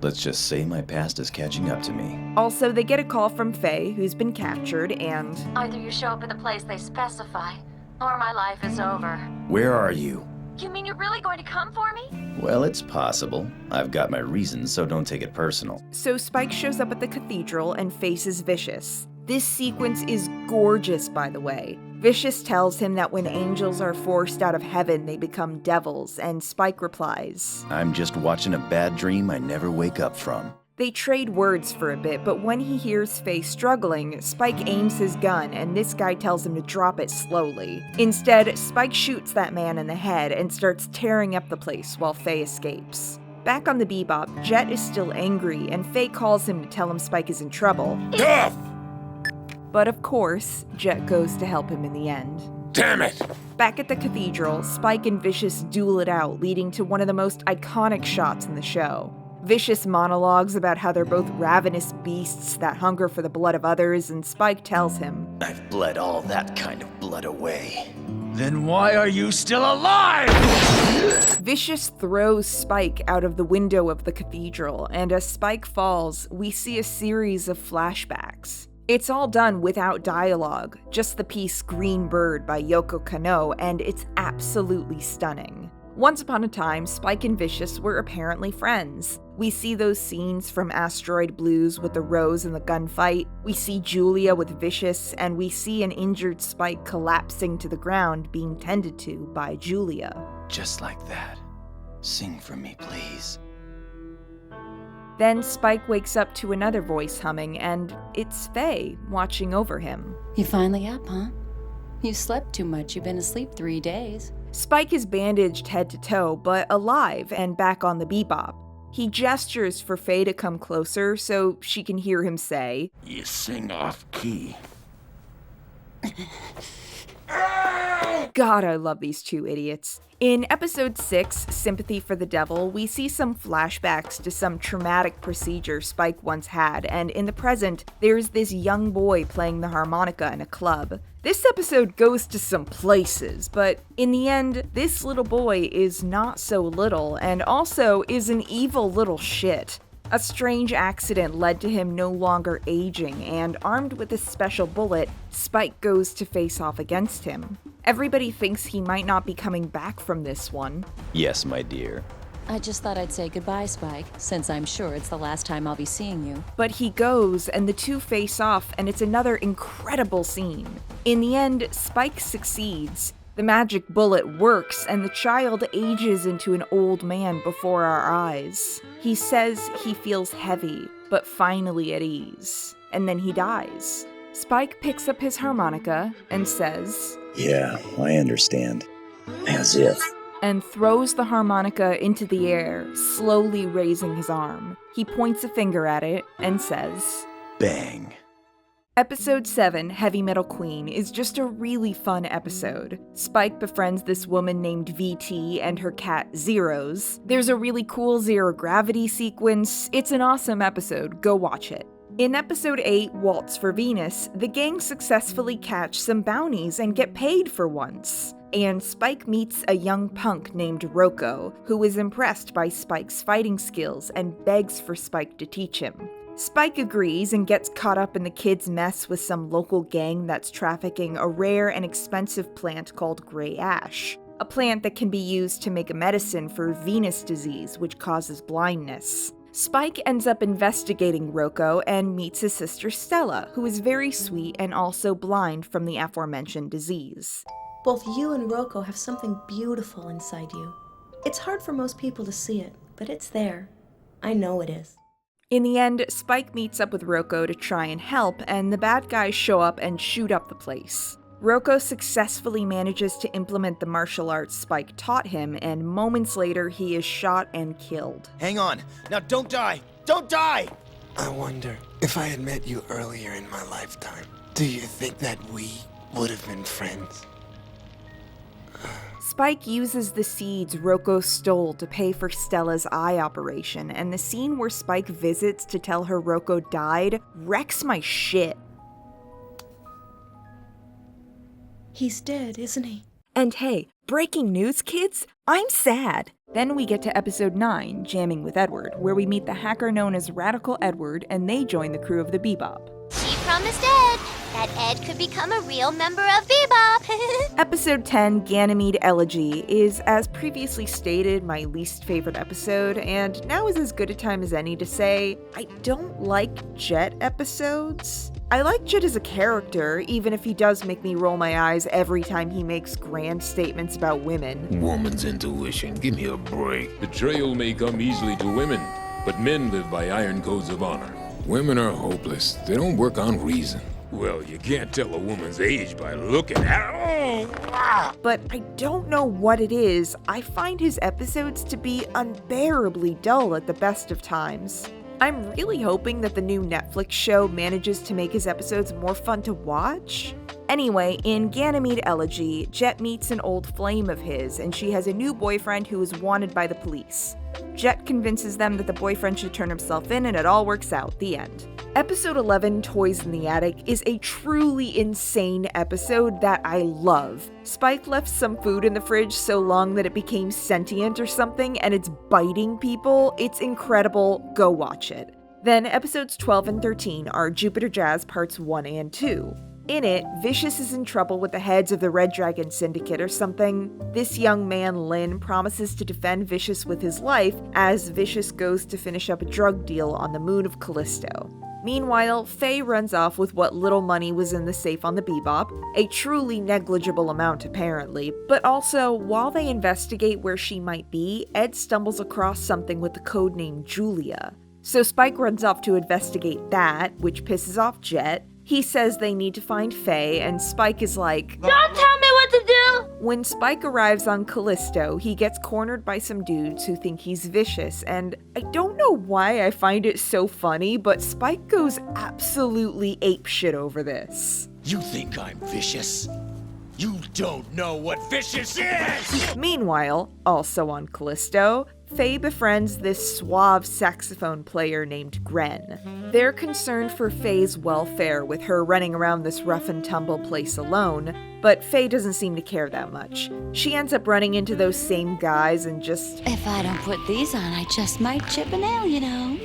Let's just say my past is catching up to me. Also, they get a call from Faye, who's been captured, and... Either you show up at the place they specify, or my life is over. Where are you? You mean you're really going to come for me? Well, it's possible. I've got my reasons, so don't take it personal. So Spike shows up at the cathedral and faces Vicious. This sequence is gorgeous, by the way. Vicious tells him that when angels are forced out of heaven, they become devils, and Spike replies, I'm just watching a bad dream I never wake up from. They trade words for a bit, but when he hears Faye struggling, Spike aims his gun and this guy tells him to drop it slowly. Instead, Spike shoots that man in the head and starts tearing up the place while Faye escapes. Back on the Bebop, Jet is still angry and Faye calls him to tell him Spike is in trouble. Duff! But of course, Jet goes to help him in the end. Damn it! Back at the cathedral, Spike and Vicious duel it out, leading to one of the most iconic shots in the show. Vicious monologues about how they're both ravenous beasts that hunger for the blood of others, and Spike tells him, I've bled all that kind of blood away. Then why are you still alive? Vicious throws Spike out of the window of the cathedral, and as Spike falls, we see a series of flashbacks. It's all done without dialogue, just the piece Green Bird by Yoko Kanno, and it's absolutely stunning. Once upon a time, Spike and Vicious were apparently friends. We see those scenes from Asteroid Blues with the Rose and the gunfight, we see Julia with Vicious, and we see an injured Spike collapsing to the ground being tended to by Julia. Just like that. Sing for me, please. Then Spike wakes up to another voice humming, and it's Faye watching over him. You finally up, huh? You slept too much. You've been asleep 3 days. Spike is bandaged head to toe, but alive and back on the Bebop. He gestures for Faye to come closer so she can hear him say, You sing off key. God, I love these two idiots. In episode 6, Sympathy for the Devil, we see some flashbacks to some traumatic procedure Spike once had, and in the present, there's this young boy playing the harmonica in a club. This episode goes to some places, but in the end, this little boy is not so little, and also is an evil little shit. A strange accident led to him no longer aging, and armed with a special bullet, Spike goes to face off against him. Everybody thinks he might not be coming back from this one. Yes, my dear. I just thought I'd say goodbye, Spike, since I'm sure it's the last time I'll be seeing you. But he goes, and the two face off, and it's another incredible scene. In the end, Spike succeeds. The magic bullet works, and the child ages into an old man before our eyes. He says he feels heavy, but finally at ease. And then he dies. Spike picks up his harmonica and says, Yeah, I understand. As if. And throws the harmonica into the air, slowly raising his arm. He points a finger at it and says, Bang. Episode 7, Heavy Metal Queen, is just a really fun episode. Spike befriends this woman named VT and her cat Zeros. There's a really cool zero gravity sequence. It's an awesome episode. Go watch it. In episode 8, Waltz for Venus, the gang successfully catch some bounties and get paid for once. And Spike meets a young punk named Rocco, who is impressed by Spike's fighting skills and begs for Spike to teach him. Spike agrees and gets caught up in the kid's mess with some local gang that's trafficking a rare and expensive plant called gray ash, a plant that can be used to make a medicine for Venus disease, which causes blindness. Spike ends up investigating Rocco and meets his sister Stella, who is very sweet and also blind from the aforementioned disease. Both you and Rocco have something beautiful inside you. It's hard for most people to see it, but it's there. I know it is. In the end, Spike meets up with Rocco to try and help, and the bad guys show up and shoot up the place. Rocco successfully manages to implement the martial arts Spike taught him, and moments later he is shot and killed. Hang on. Now don't die! Don't die! I wonder, if I had met you earlier in my lifetime, do you think that we would have been friends? Spike uses the seeds Rocco stole to pay for Stella's eye operation, and the scene where Spike visits to tell her Rocco died wrecks my shit. He's dead, isn't he? And hey, breaking news, kids, I'm sad. Then we get to episode 9, Jamming with Edward, where we meet the hacker known as Radical Edward, and they join the crew of the Bebop. She promised Ed that Ed could become a real member of Bebop. Episode 10, Ganymede Elegy, is, as previously stated, my least favorite episode, and now is as good a time as any to say, I don't like Jet episodes. I like Jet as a character, even if he does make me roll my eyes every time he makes grand statements about women. Woman's intuition, give me a break. Betrayal may come easily to women, but men live by iron codes of honor. Women are hopeless. They don't work on reason. Well, you can't tell a woman's age by looking at her. But I don't know what it is. I find his episodes to be unbearably dull at the best of times. I'm really hoping that the new Netflix show manages to make his episodes more fun to watch. Anyway, in Ganymede Elegy, Jet meets an old flame of his, and she has a new boyfriend who is wanted by the police. Jet convinces them that the boyfriend should turn himself in, and it all works out. The end. Episode 11, Toys in the Attic, is a truly insane episode that I love. Spike left some food in the fridge so long that it became sentient or something, and it's biting people. It's incredible. Go watch it. Then episodes 12 and 13 are Jupiter Jazz Parts 1 and 2. In it, Vicious is in trouble with the heads of the Red Dragon Syndicate or something. This young man, Lin, promises to defend Vicious with his life as Vicious goes to finish up a drug deal on the moon of Callisto. Meanwhile, Faye runs off with what little money was in the safe on the Bebop, a truly negligible amount apparently, but also, while they investigate where she might be, Ed stumbles across something with the codename Julia. So Spike runs off to investigate that, which pisses off Jet. He says they need to find Faye, and Spike is like, "Don't tell me what to do!" When Spike arrives on Callisto, he gets cornered by some dudes who think he's Vicious, and I don't know why I find it so funny, but Spike goes absolutely apeshit over this. You think I'm vicious? You don't know what vicious is! Meanwhile, also on Callisto, Faye befriends this suave saxophone player named Gren. They're concerned for Faye's welfare with her running around this rough and tumble place alone, but Faye doesn't seem to care that much. She ends up running into those same guys and just... If I don't put these on, I just might chip a nail, you know.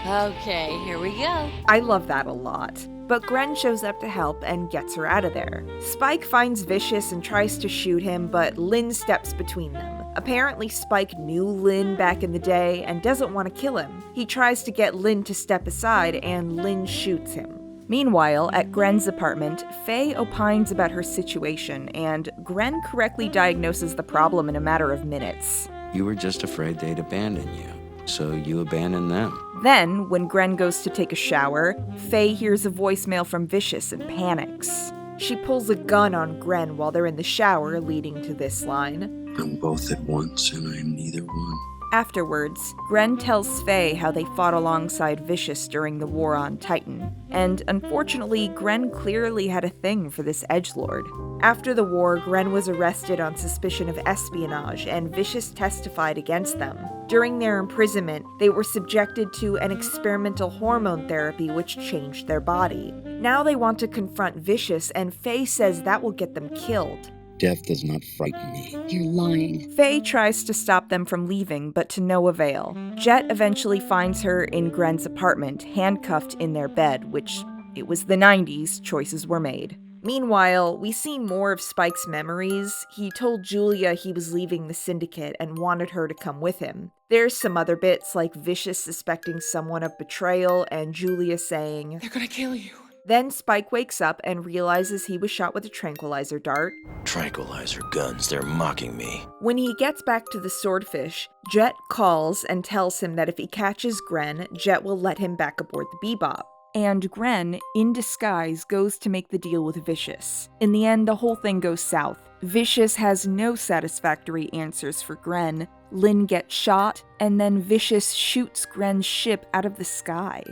Okay, here we go. I love that a lot. But Gren shows up to help and gets her out of there. Spike finds Vicious and tries to shoot him, but Lin steps between them. Apparently Spike knew Lin back in the day and doesn't want to kill him. He tries to get Lin to step aside and Lin shoots him. Meanwhile, at Gren's apartment, Faye opines about her situation and Gren correctly diagnoses the problem in a matter of minutes. You were just afraid they'd abandon you, so you abandoned them. Then, when Gren goes to take a shower, Faye hears a voicemail from Vicious and panics. She pulls a gun on Gren while they're in the shower, leading to this line. I'm both at once and I'm neither one. Afterwards, Gren tells Faye how they fought alongside Vicious during the war on Titan, and unfortunately, Gren clearly had a thing for this edgelord. After the war, Gren was arrested on suspicion of espionage, and Vicious testified against them. During their imprisonment, they were subjected to an experimental hormone therapy which changed their body. Now they want to confront Vicious, and Faye says that will get them killed. Death does not frighten me. You're lying. Faye tries to stop them from leaving, but to no avail. Jet eventually finds her in Gren's apartment, handcuffed in their bed, which, it was the 90s, choices were made. Meanwhile, we see more of Spike's memories. He told Julia he was leaving the syndicate and wanted her to come with him. There's some other bits, like Vicious suspecting someone of betrayal and Julia saying, "They're gonna kill you." Then Spike wakes up and realizes he was shot with a tranquilizer dart. Tranquilizer guns, they're mocking me. When he gets back to the swordfish, Jet calls and tells him that if he catches Gren, Jet will let him back aboard the Bebop. And Gren, in disguise, goes to make the deal with Vicious. In the end, the whole thing goes south. Vicious has no satisfactory answers for Gren. Lin gets shot, and then Vicious shoots Gren's ship out of the sky.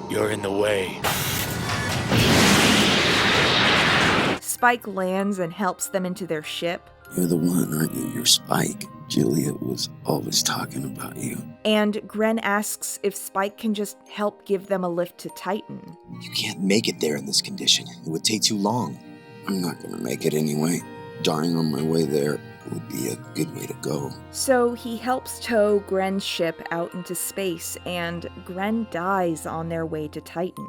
You're in the way. Spike lands and helps them into their ship. You're the one, aren't you? You're Spike. Julia was always talking about you. And Gren asks if Spike can just help give them a lift to Titan. You can't make it there in this condition. It would take too long. I'm not gonna make it anyway. Dying on my way there would be a good way to go. So he helps tow Gren's ship out into space, and Gren dies on their way to Titan.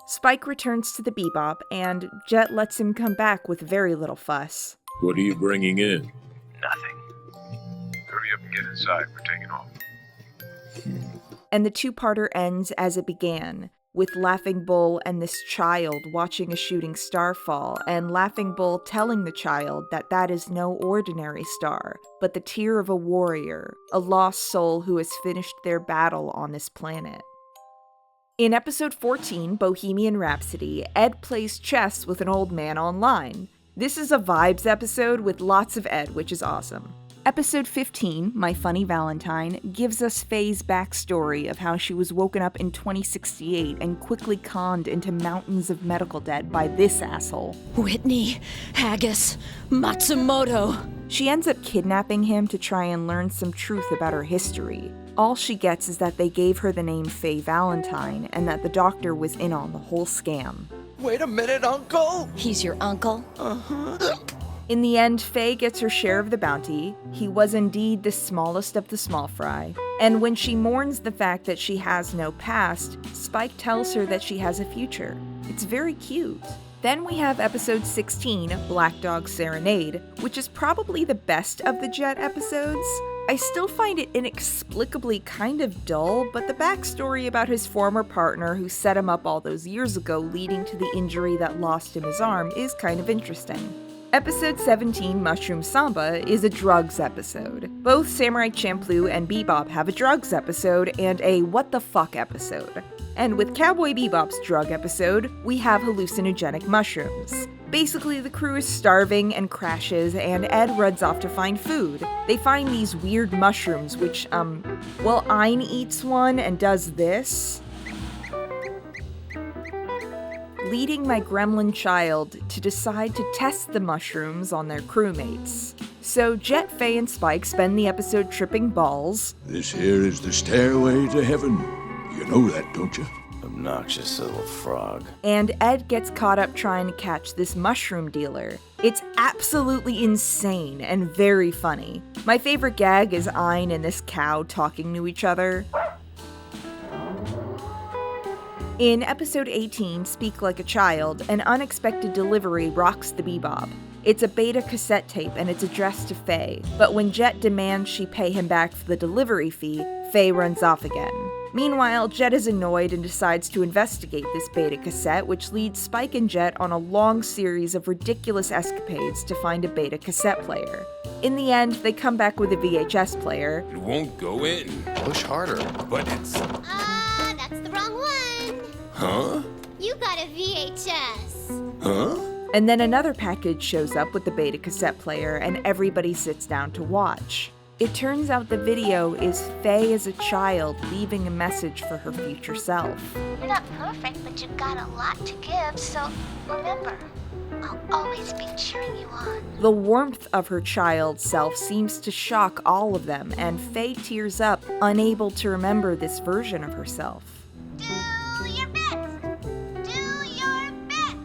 Spike returns to the Bebop, and Jet lets him come back with very little fuss. What are you bringing in? Nothing. Hurry up and get inside. We're taking off. And the two-parter ends as it began, with Laughing Bull and this child watching a shooting star fall, and Laughing Bull telling the child that that is no ordinary star, but the tear of a warrior, a lost soul who has finished their battle on this planet. In episode 14, Bohemian Rhapsody, Ed plays chess with an old man online. This is a vibes episode with lots of Ed, which is awesome. Episode 15, My Funny Valentine, gives us Faye's backstory of how she was woken up in 2068 and quickly conned into mountains of medical debt by this asshole. Whitney Haggis Matsumoto. She ends up kidnapping him to try and learn some truth about her history. All she gets is that they gave her the name Faye Valentine and that the doctor was in on the whole scam. Wait a minute, Uncle! He's your uncle? Uh-huh. In the end, Faye gets her share of the bounty. He was indeed the smallest of the small fry. And when she mourns the fact that she has no past, Spike tells her that she has a future. It's very cute. Then we have episode 16, Black Dog Serenade, which is probably the best of the Jet episodes. I still find it inexplicably kind of dull, but the backstory about his former partner who set him up all those years ago leading to the injury that lost him his arm is kind of interesting. Episode 17, Mushroom Samba, is a drugs episode. Both Samurai Champloo and Bebop have a drugs episode and a what the fuck episode. And with Cowboy Bebop's drug episode, we have hallucinogenic mushrooms. Basically, the crew is starving and crashes, and Ed runs off to find food. They find these weird mushrooms, which, Ein eats one and does this, leading my gremlin child to decide to test the mushrooms on their crewmates. So Jet, Faye, and Spike spend the episode tripping balls. This here is the stairway to heaven. You know that, don't you? Obnoxious little frog. And Ed gets caught up trying to catch this mushroom dealer. It's absolutely insane and very funny. My favorite gag is Ein and this cow talking to each other. In episode 18, Speak Like a Child, an unexpected delivery rocks the Bebop. It's a beta cassette tape and it's addressed to Faye, but when Jet demands she pay him back for the delivery fee, Faye runs off again. Meanwhile, Jet is annoyed and decides to investigate this beta cassette, which leads Spike and Jet on a long series of ridiculous escapades to find a beta cassette player. In the end, they come back with a VHS player. It won't go in. Push harder. But it's... that's the wrong one. Huh? You got a VHS. Huh? And then another package shows up with the beta cassette player, and everybody sits down to watch. It turns out the video is Faye as a child leaving a message for her future self. You're not perfect, but you've got a lot to give, so remember, I'll always be cheering you on. The warmth of her child self seems to shock all of them, and Faye tears up, unable to remember this version of herself. Do your best! Do your best!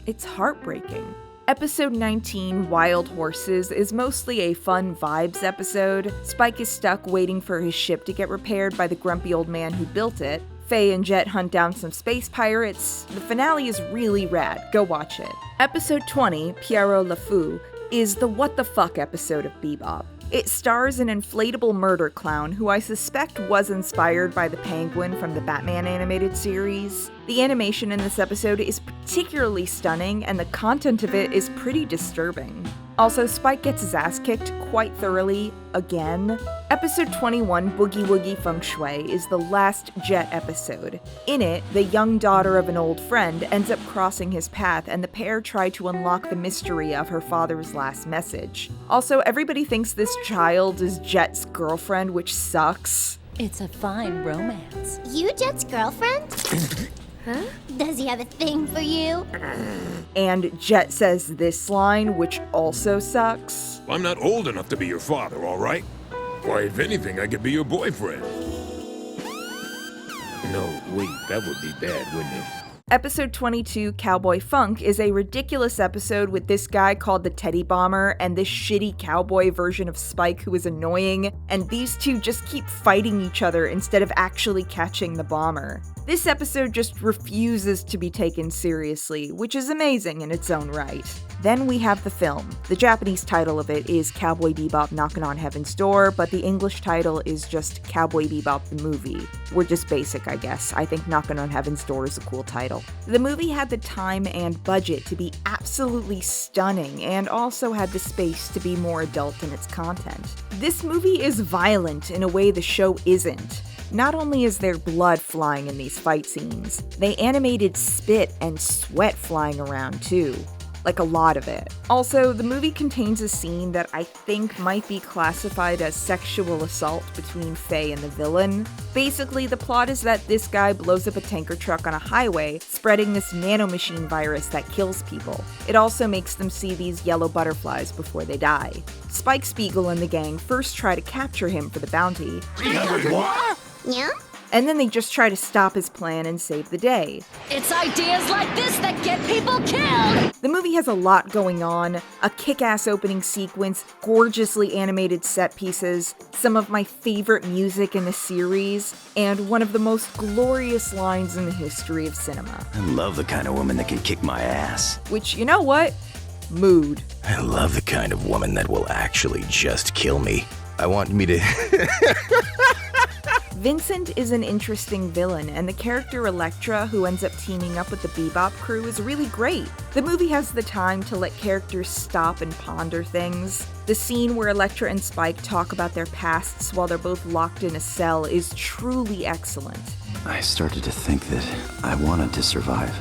It's heartbreaking. Episode 19, Wild Horses, is mostly a fun vibes episode. Spike is stuck waiting for his ship to get repaired by the grumpy old man who built it. Faye and Jet hunt down some space pirates. The finale is really rad. Go watch it. Episode 20, Pierrot Le Fou, is the what the fuck episode of Bebop. It stars an inflatable murder clown who I suspect was inspired by the Penguin from the Batman animated series. The animation in this episode is particularly stunning, and the content of it is pretty disturbing. Also, Spike gets his ass kicked quite thoroughly, again. Episode 21, Boogie Woogie Feng Shue, is the last Jet episode. In it, the young daughter of an old friend ends up crossing his path, and the pair try to unlock the mystery of her father's last message. Also, everybody thinks this child is Jet's girlfriend, which sucks. It's a fine romance. You Jet's girlfriend? Huh? Does he have a thing for you? And Jet says this line, which also sucks. I'm not old enough to be your father, all right? Why, if anything, I could be your boyfriend. No, wait, that would be bad, wouldn't it? Episode 22, Cowboy Funk, is a ridiculous episode with this guy called the Teddy Bomber and this shitty cowboy version of Spike who is annoying, and these two just keep fighting each other instead of actually catching the bomber. This episode just refuses to be taken seriously, which is amazing in its own right. Then we have the film. The Japanese title of it is Cowboy Bebop Knockin' on Heaven's Door, but the English title is just Cowboy Bebop the Movie. We're just basic, I guess. I think Knockin' on Heaven's Door is a cool title. The movie had the time and budget to be absolutely stunning, and also had the space to be more adult in its content. This movie is violent in a way the show isn't. Not only is there blood flying in these fight scenes, they animated spit and sweat flying around too. Like a lot of it. Also, the movie contains a scene that I think might be classified as sexual assault between Faye and the villain. Basically, the plot is that this guy blows up a tanker truck on a highway, spreading this nanomachine virus that kills people. It also makes them see these yellow butterflies before they die. Spike Spiegel and the gang first try to capture him for the bounty. 300 what? Yeah? And then they just try to stop his plan and save the day. It's ideas like this that get people killed! The movie has a lot going on, a kick-ass opening sequence, gorgeously animated set pieces, some of my favorite music in the series, and one of the most glorious lines in the history of cinema. I love the kind of woman that can kick my ass. Which, you know what? Mood. I love the kind of woman that will actually just kill me. I want me to... Vincent is an interesting villain, and the character Elektra, who ends up teaming up with the Bebop crew, is really great. The movie has the time to let characters stop and ponder things. The scene where Elektra and Spike talk about their pasts while they're both locked in a cell is truly excellent. I started to think that I wanted to survive.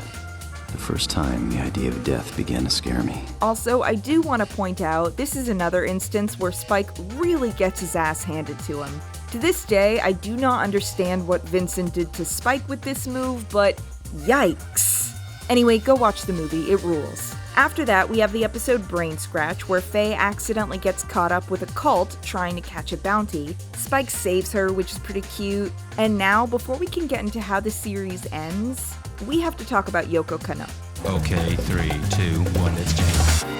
The first time, the idea of death began to scare me. Also, I do want to point out, this is another instance where Spike really gets his ass handed to him. To this day, I do not understand what Vincent did to Spike with this move, but yikes. Anyway, go watch the movie, it rules. After that, we have the episode Brain Scratch, where Faye accidentally gets caught up with a cult trying to catch a bounty. Spike saves her, which is pretty cute. And now, before we can get into how the series ends, we have to talk about Yoko Kanno. Okay, 3, 2, 1, let's jam.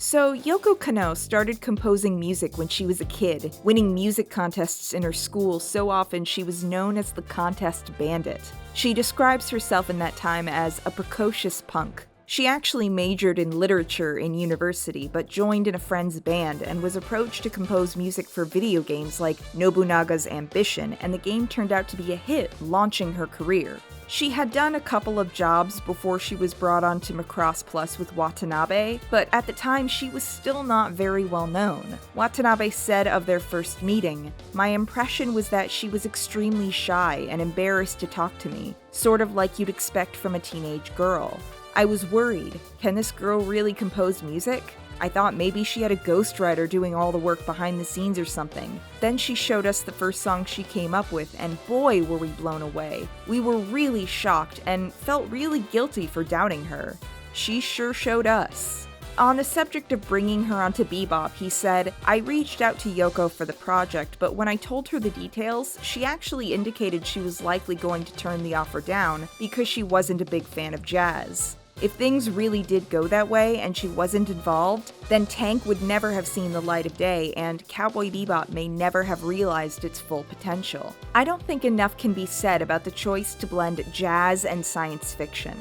So, Yoko Kanno started composing music when she was a kid, winning music contests in her school so often she was known as the contest bandit. She describes herself in that time as a precocious punk. She actually majored in literature in university, but joined in a friend's band and was approached to compose music for video games like Nobunaga's Ambition, and the game turned out to be a hit, launching her career. She had done a couple of jobs before she was brought onto Macross Plus with Watanabe, but at the time she was still not very well known. Watanabe said of their first meeting, "My impression was that she was extremely shy and embarrassed to talk to me, sort of like you'd expect from a teenage girl. I was worried, can this girl really compose music? I thought maybe she had a ghostwriter doing all the work behind the scenes or something. Then she showed us the first song she came up with, and boy were we blown away. We were really shocked and felt really guilty for doubting her. She sure showed us." On the subject of bringing her onto Bebop, he said, "I reached out to Yoko for the project, but when I told her the details, she actually indicated she was likely going to turn the offer down because she wasn't a big fan of jazz. If things really did go that way and she wasn't involved, then Tank would never have seen the light of day and Cowboy Bebop may never have realized its full potential. I don't think enough can be said about the choice to blend jazz and science fiction.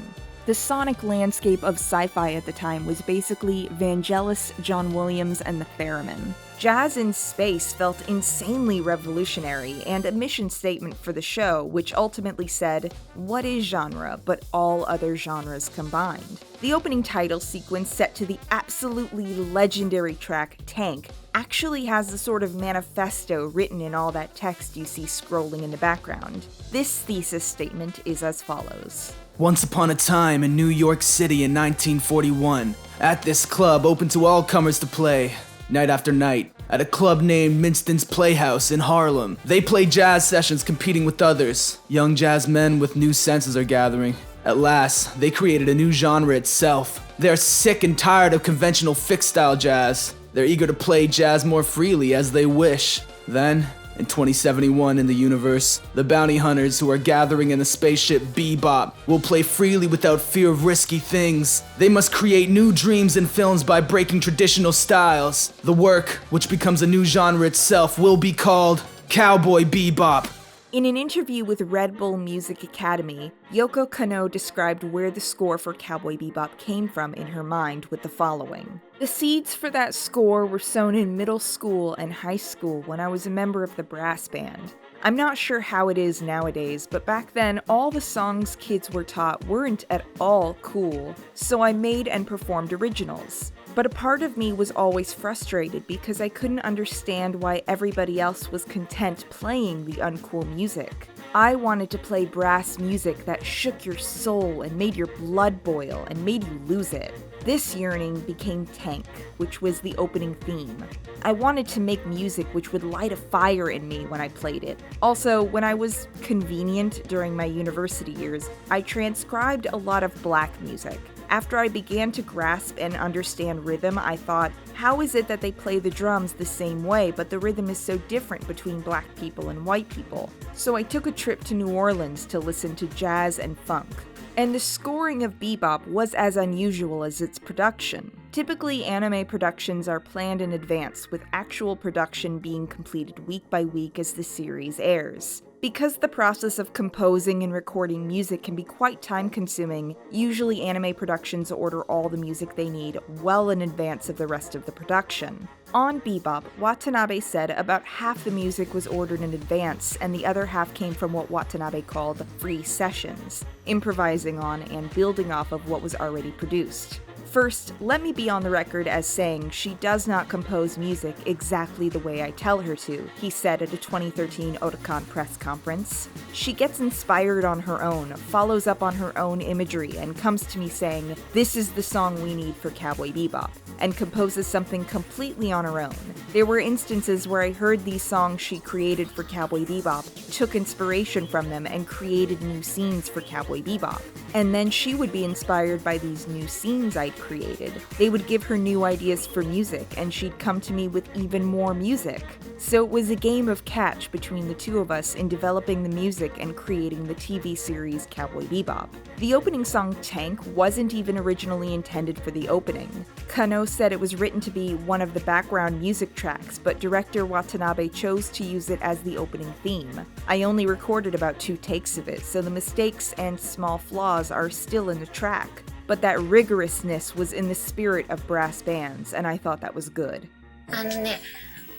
The sonic landscape of sci-fi at the time was basically Vangelis, John Williams, and the Theremin. Jazz in space felt insanely revolutionary, and a mission statement for the show, which ultimately said, "What is genre, but all other genres combined?" The opening title sequence, set to the absolutely legendary track Tank, actually has a sort of manifesto written in all that text you see scrolling in the background. This thesis statement is as follows. Once upon a time in New York City in 1941, at this club open to all comers to play, night after night, at a club named Minston's Playhouse in Harlem. They play jazz sessions competing with others. Young jazz men with new senses are gathering. At last, they created a new genre itself. They're sick and tired of conventional fixed-style jazz. They're eager to play jazz more freely as they wish. Then, In 2071 in the universe, the bounty hunters who are gathering in the spaceship Bebop will play freely without fear of risky things. They must create new dreams and films by breaking traditional styles. The work, which becomes a new genre itself, will be called Cowboy Bebop. In an interview with Red Bull Music Academy, Yoko Kanno described where the score for Cowboy Bebop came from in her mind with the following. The seeds for that score were sown in middle school and high school when I was a member of the brass band. I'm not sure how it is nowadays, but back then all the songs kids were taught weren't at all cool, so I made and performed originals. But a part of me was always frustrated because I couldn't understand why everybody else was content playing the uncool music. I wanted to play brass music that shook your soul and made your blood boil and made you lose it. This yearning became Tonk, which was the opening theme. I wanted to make music which would light a fire in me when I played it. Also, when I was convenient during my university years, I transcribed a lot of black music. After I began to grasp and understand rhythm, I thought, how is it that they play the drums the same way, but the rhythm is so different between black people and white people? So I took a trip to New Orleans to listen to jazz and funk. And the scoring of Bebop was as unusual as its production. Typically, anime productions are planned in advance, with actual production being completed week by week as the series airs. Because the process of composing and recording music can be quite time-consuming, usually anime productions order all the music they need well in advance of the rest of the production. On Bebop, Watanabe said about half the music was ordered in advance, and the other half came from what Watanabe called free sessions, improvising on and building off of what was already produced. First, let me be on the record as saying she does not compose music exactly the way I tell her to, he said at a 2013 Otakon press conference. She gets inspired on her own, follows up on her own imagery, and comes to me saying, "This is the song we need for Cowboy Bebop," and composes something completely on her own. There were instances where I heard these songs she created for Cowboy Bebop, took inspiration from them, and created new scenes for Cowboy Bebop. And then she would be inspired by these new scenes I'd created. They would give her new ideas for music, and she'd come to me with even more music. So it was a game of catch between the two of us in developing the music and creating the TV series Cowboy Bebop. The opening song Tonk wasn't even originally intended for the opening. Kanno said it was written to be one of the background music tracks, but director Watanabe chose to use it as the opening theme. I only recorded about 2 takes of it, so the mistakes and small flaws are still in the track. But that rigorousness was in the spirit of brass bands, and I thought that was good.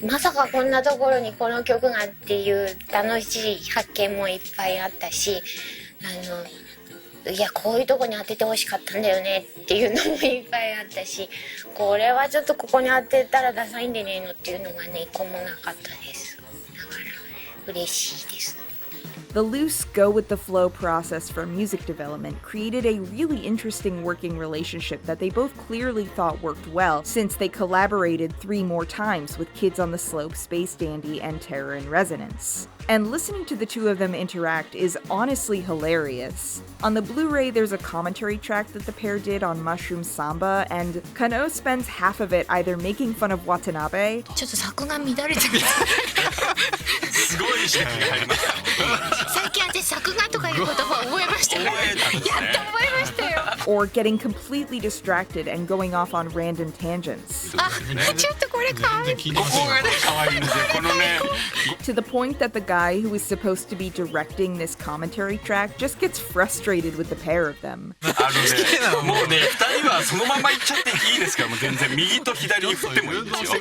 まさかこんなところにこの曲がっていう楽しい発見もいっぱいあったし、いやこういうとこに当ててほしかったんだよねっていうのもいっぱいあったし、これはちょっとここに当てたらダサいんでねえのっていうのがね、一個もなかったです。だから嬉しいです。The loose, go-with-the-flow process for music development created a really interesting working relationship that they both clearly thought worked well, since they collaborated 3 more times with Kids on the Slope, Space Dandy, and Terror in Resonance. And listening to the two of them interact is honestly hilarious. On the Blu-ray, there's a commentary track that the pair did on Mushroom Samba, and Kanno spends half of it either making fun of Watanabe, ちょっと作が乱れてる。すごい指摘が入りました。最近私作画とかいう言葉覚えましたよ。やっと覚えましたよ。or getting completely distracted and going off on random tangents. あ、ちょっとこれ可愛い。ここがね可愛いんですよ。このね。To the point that the guy who was supposed to be directing this commentary track just gets frustrated with the pair of them. もうね、2人はそのまま行っちゃっていいですから、もう全然右と左に振ってもいいですよ。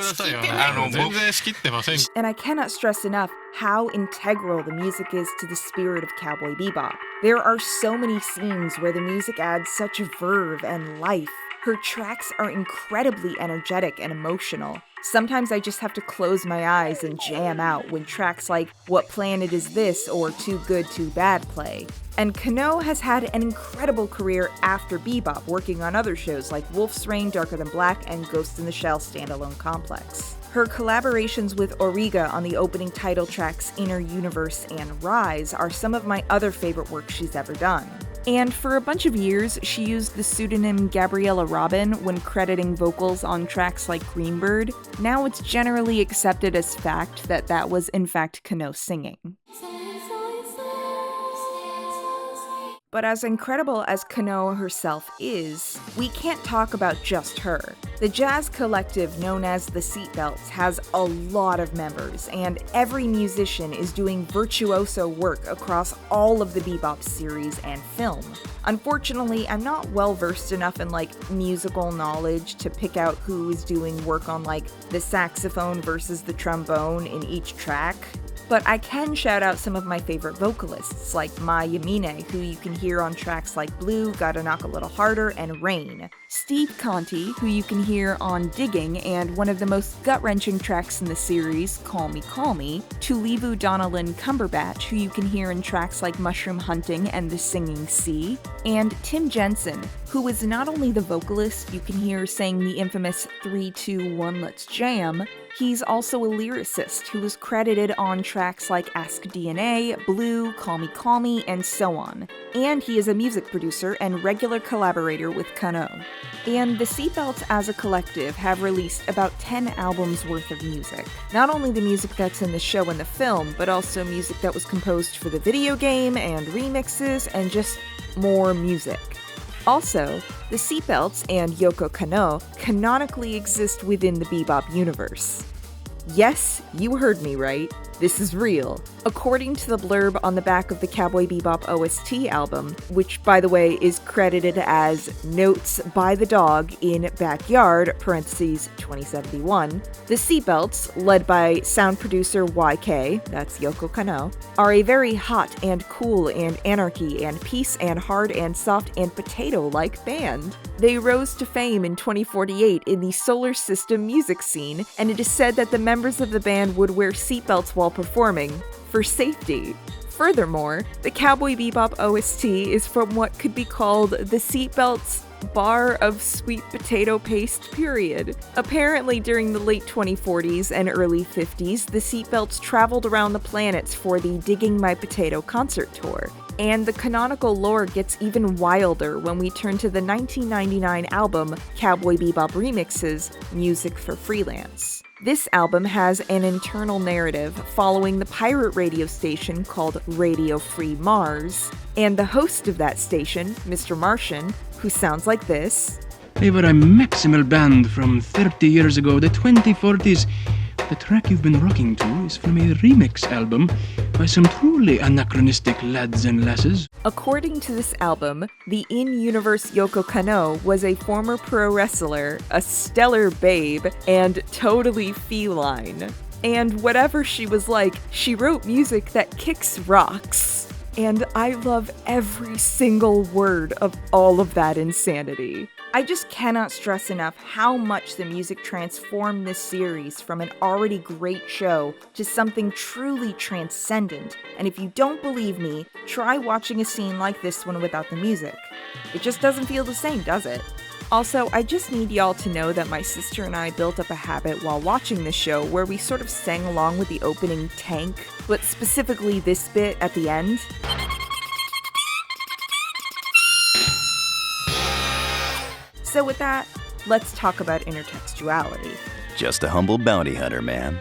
全然仕切ってません。And I cannot stress enough how integral the music is to the spirit of Cowboy Bebop. There are so many scenes where the music adds such verve and life. Her tracks are incredibly energetic and emotional. Sometimes I just have to close my eyes and jam out when tracks like What Planet Is This or Too Good, Too Bad play. And Kanno has had an incredible career after Bebop, working on other shows like Wolf's Rain, Darker Than Black, and Ghost in the Shell standalone complex. Her collaborations with Origa on the opening title tracks Inner Universe and Rise are some of my other favorite work she's ever done. And for a bunch of years, she used the pseudonym Gabriella Robin when crediting vocals on tracks like Greenbird. Now it's generally accepted as fact that that was in fact Kano singing. But as incredible as Kano herself is, we can't talk about just her. The jazz collective known as the Seatbelts has a lot of members, and every musician is doing virtuoso work across all of the bebop series and film. Unfortunately, I'm not well versed enough in musical knowledge to pick out who is doing work on the saxophone versus the trombone in each track. But I can shout out some of my favorite vocalists, like Mai Yamine, who you can hear on tracks like Blue, Gotta Knock a Little Harder, and Rain. Steve Conti, who you can hear on Digging and one of the most gut-wrenching tracks in the series, Call Me, Tulivu Donnellan Cumberbatch, who you can hear in tracks like Mushroom Hunting and The Singing Sea, and Tim Jensen, who is not only the vocalist you can hear saying the infamous 3, 2, 1, let's jam, he's also a lyricist who is credited on tracks like Ask DNA, Blue, Call Me, and so on. And he is a music producer and regular collaborator with Kano. And the Seatbelts as a collective have released about 10 albums worth of music. Not only the music that's in the show and the film, but also music that was composed for the video game and remixes and just more music. Also, the Seatbelts and Yoko Kanno canonically exist within the bebop universe. Yes, you heard me right. This is real. According to the blurb on the back of the Cowboy Bebop OST album, which by the way is credited as Notes by the Dog in Backyard, parentheses 2071, the Seatbelts, led by sound producer YK, that's Yoko Kanno, are a very hot and cool and anarchy and peace and hard and soft and potato-like band. They rose to fame in 2048 in the solar system music scene, and it is said that the members of the band would wear seatbelts while performing, for safety. Furthermore, the Cowboy Bebop OST is from what could be called the Seatbelts' bar of sweet potato paste period. Apparently during the late 2040s and early 50s, the Seatbelts traveled around the planets for the Digging My Potato concert tour. And the canonical lore gets even wilder when we turn to the 1999 album Cowboy Bebop Remixes, Music for Freelance. This album has an internal narrative following the pirate radio station called Radio Free Mars, and the host of that station, Mr. Martian, who sounds like this. They were a maximal band from 30 years ago, the 2040s. The track you've been rocking to is from a remix album by some truly anachronistic lads and lasses. According to this album, the in-universe Yoko Kanno was a former pro wrestler, a stellar babe, and totally feline. And whatever she was like, she wrote music that kicks rocks. And I love every single word of all of that insanity. I just cannot stress enough how much the music transformed this series from an already great show to something truly transcendent, and if you don't believe me, try watching a scene like this one without the music. It just doesn't feel the same, does it? Also, I just need y'all to know that my sister and I built up a habit while watching the show where we sort of sang along with the opening Tank, but specifically this bit at the end. So with that, let's talk about intertextuality. Just a humble bounty hunter, man.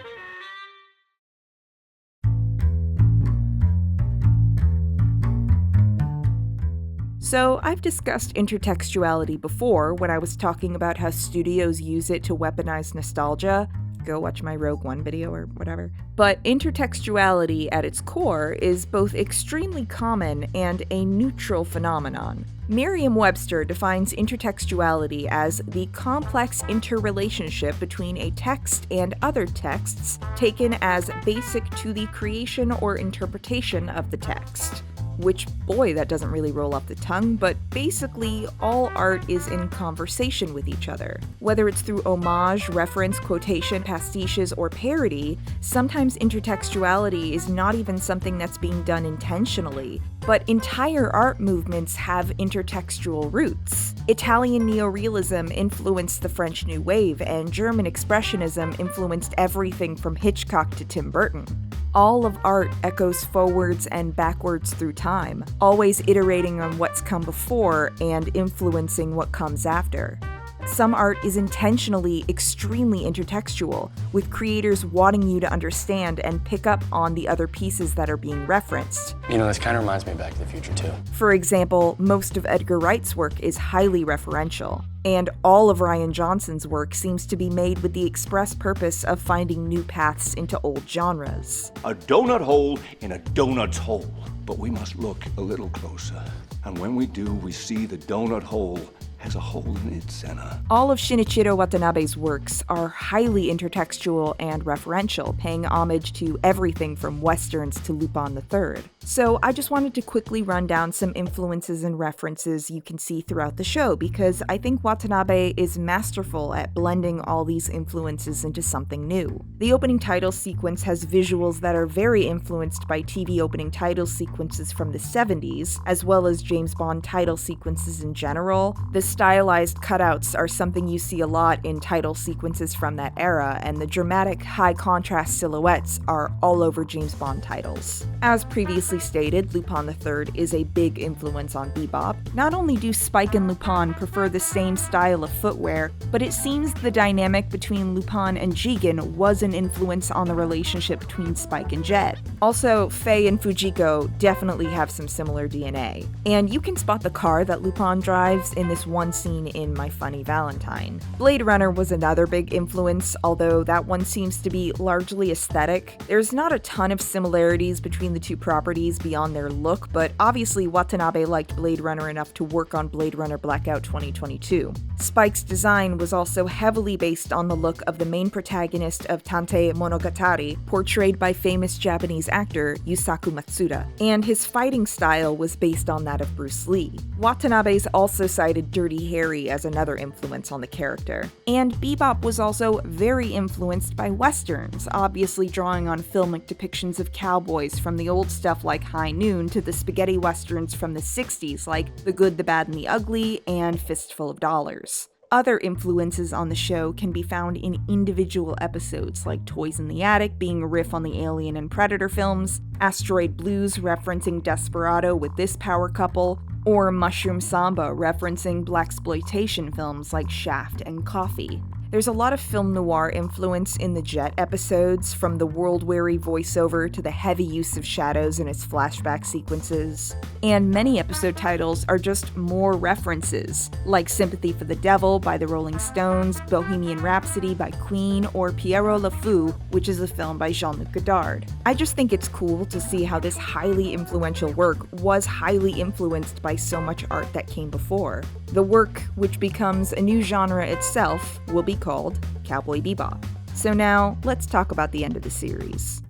So I've discussed intertextuality before when I was talking about how studios use it to weaponize nostalgia. Go watch my Rogue One video or whatever. But intertextuality at its core is both extremely common and a neutral phenomenon. Merriam-Webster defines intertextuality as the complex interrelationship between a text and other texts taken as basic to the creation or interpretation of the text. Which, boy, that doesn't really roll off the tongue, but basically all art is in conversation with each other. Whether it's through homage, reference, quotation, pastiches, or parody, sometimes intertextuality is not even something that's being done intentionally, but entire art movements have intertextual roots. Italian neorealism influenced the French New Wave, and German Expressionism influenced everything from Hitchcock to Tim Burton. All of art echoes forwards and backwards through time, always iterating on what's come before and influencing what comes after. Some art is intentionally extremely intertextual, with creators wanting you to understand and pick up on the other pieces that are being referenced. You know, this kind of reminds me of Back to the Future, too. For example, most of Edgar Wright's work is highly referential, and all of Rian Johnson's work seems to be made with the express purpose of finding new paths into old genres. A donut hole in a donut's hole. But we must look a little closer. And when we do, we see the donut hole has a hole in its center. All of Shinichiro Watanabe's works are highly intertextual and referential, paying homage to everything from westerns to Lupin III. So I just wanted to quickly run down some influences and references you can see throughout the show, because I think Watanabe is masterful at blending all these influences into something new. The opening title sequence has visuals that are very influenced by TV opening title sequences from the 70s, as well as James Bond title sequences in general. The stylized cutouts are something you see a lot in title sequences from that era, and the dramatic high-contrast silhouettes are all over James Bond titles. As previously stated, Lupin III is a big influence on Bebop. Not only do Spike and Lupin prefer the same style of footwear, but it seems the dynamic between Lupin and Jigen was an influence on the relationship between Spike and Jet. Also, Fei and Fujiko definitely have some similar DNA. And you can spot the car that Lupin drives in this one scene in My Funny Valentine. Blade Runner was another big influence, although that one seems to be largely aesthetic. There's not a ton of similarities between the two properties beyond their look, but obviously Watanabe liked Blade Runner enough to work on Blade Runner Blackout 2022. Spike's design was also heavily based on the look of the main protagonist of Tantei Monogatari, portrayed by famous Japanese actor Yusaku Matsuda, and his fighting style was based on that of Bruce Lee. Watanabe's also cited Dirty Harry as another influence on the character. And Bebop was also very influenced by westerns, obviously drawing on filmic depictions of cowboys from the old stuff like High Noon to the spaghetti westerns from the 60s like The Good, the Bad, and the Ugly and Fistful of Dollars. Other influences on the show can be found in individual episodes, like Toys in the Attic being a riff on the Alien and Predator films, Asteroid Blues referencing Desperado with this power couple, or Mushroom Samba referencing blaxploitation films like Shaft and Coffee. There's a lot of film noir influence in the Jet episodes, from the world-weary voiceover to the heavy use of shadows in its flashback sequences. And many episode titles are just more references, like Sympathy for the Devil by the Rolling Stones, Bohemian Rhapsody by Queen, or Pierrot Le Fou, which is a film by Jean-Luc Godard. I just think it's cool to see how this highly influential work was highly influenced by so much art that came before. The work, which becomes a new genre itself, will be called Cowboy Bebop. So now, let's talk about the end of the series.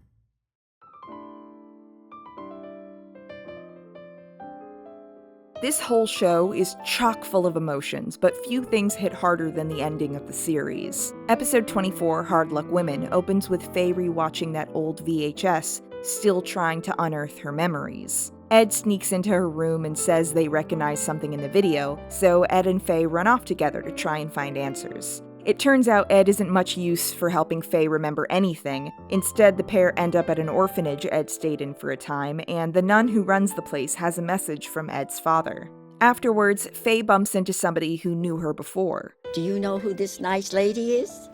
This whole show is chock full of emotions, but few things hit harder than the ending of the series. Episode 24, Hard Luck Women, opens with Faye rewatching that old VHS, still trying to unearth her memories. Ed sneaks into her room and says they recognize something in the video, so Ed and Faye run off together to try and find answers. It turns out Ed isn't much use for helping Faye remember anything. Instead, the pair end up at an orphanage Ed stayed in for a time, and the nun who runs the place has a message from Ed's father. Afterwards, Faye bumps into somebody who knew her before. Do you know who this nice lady is?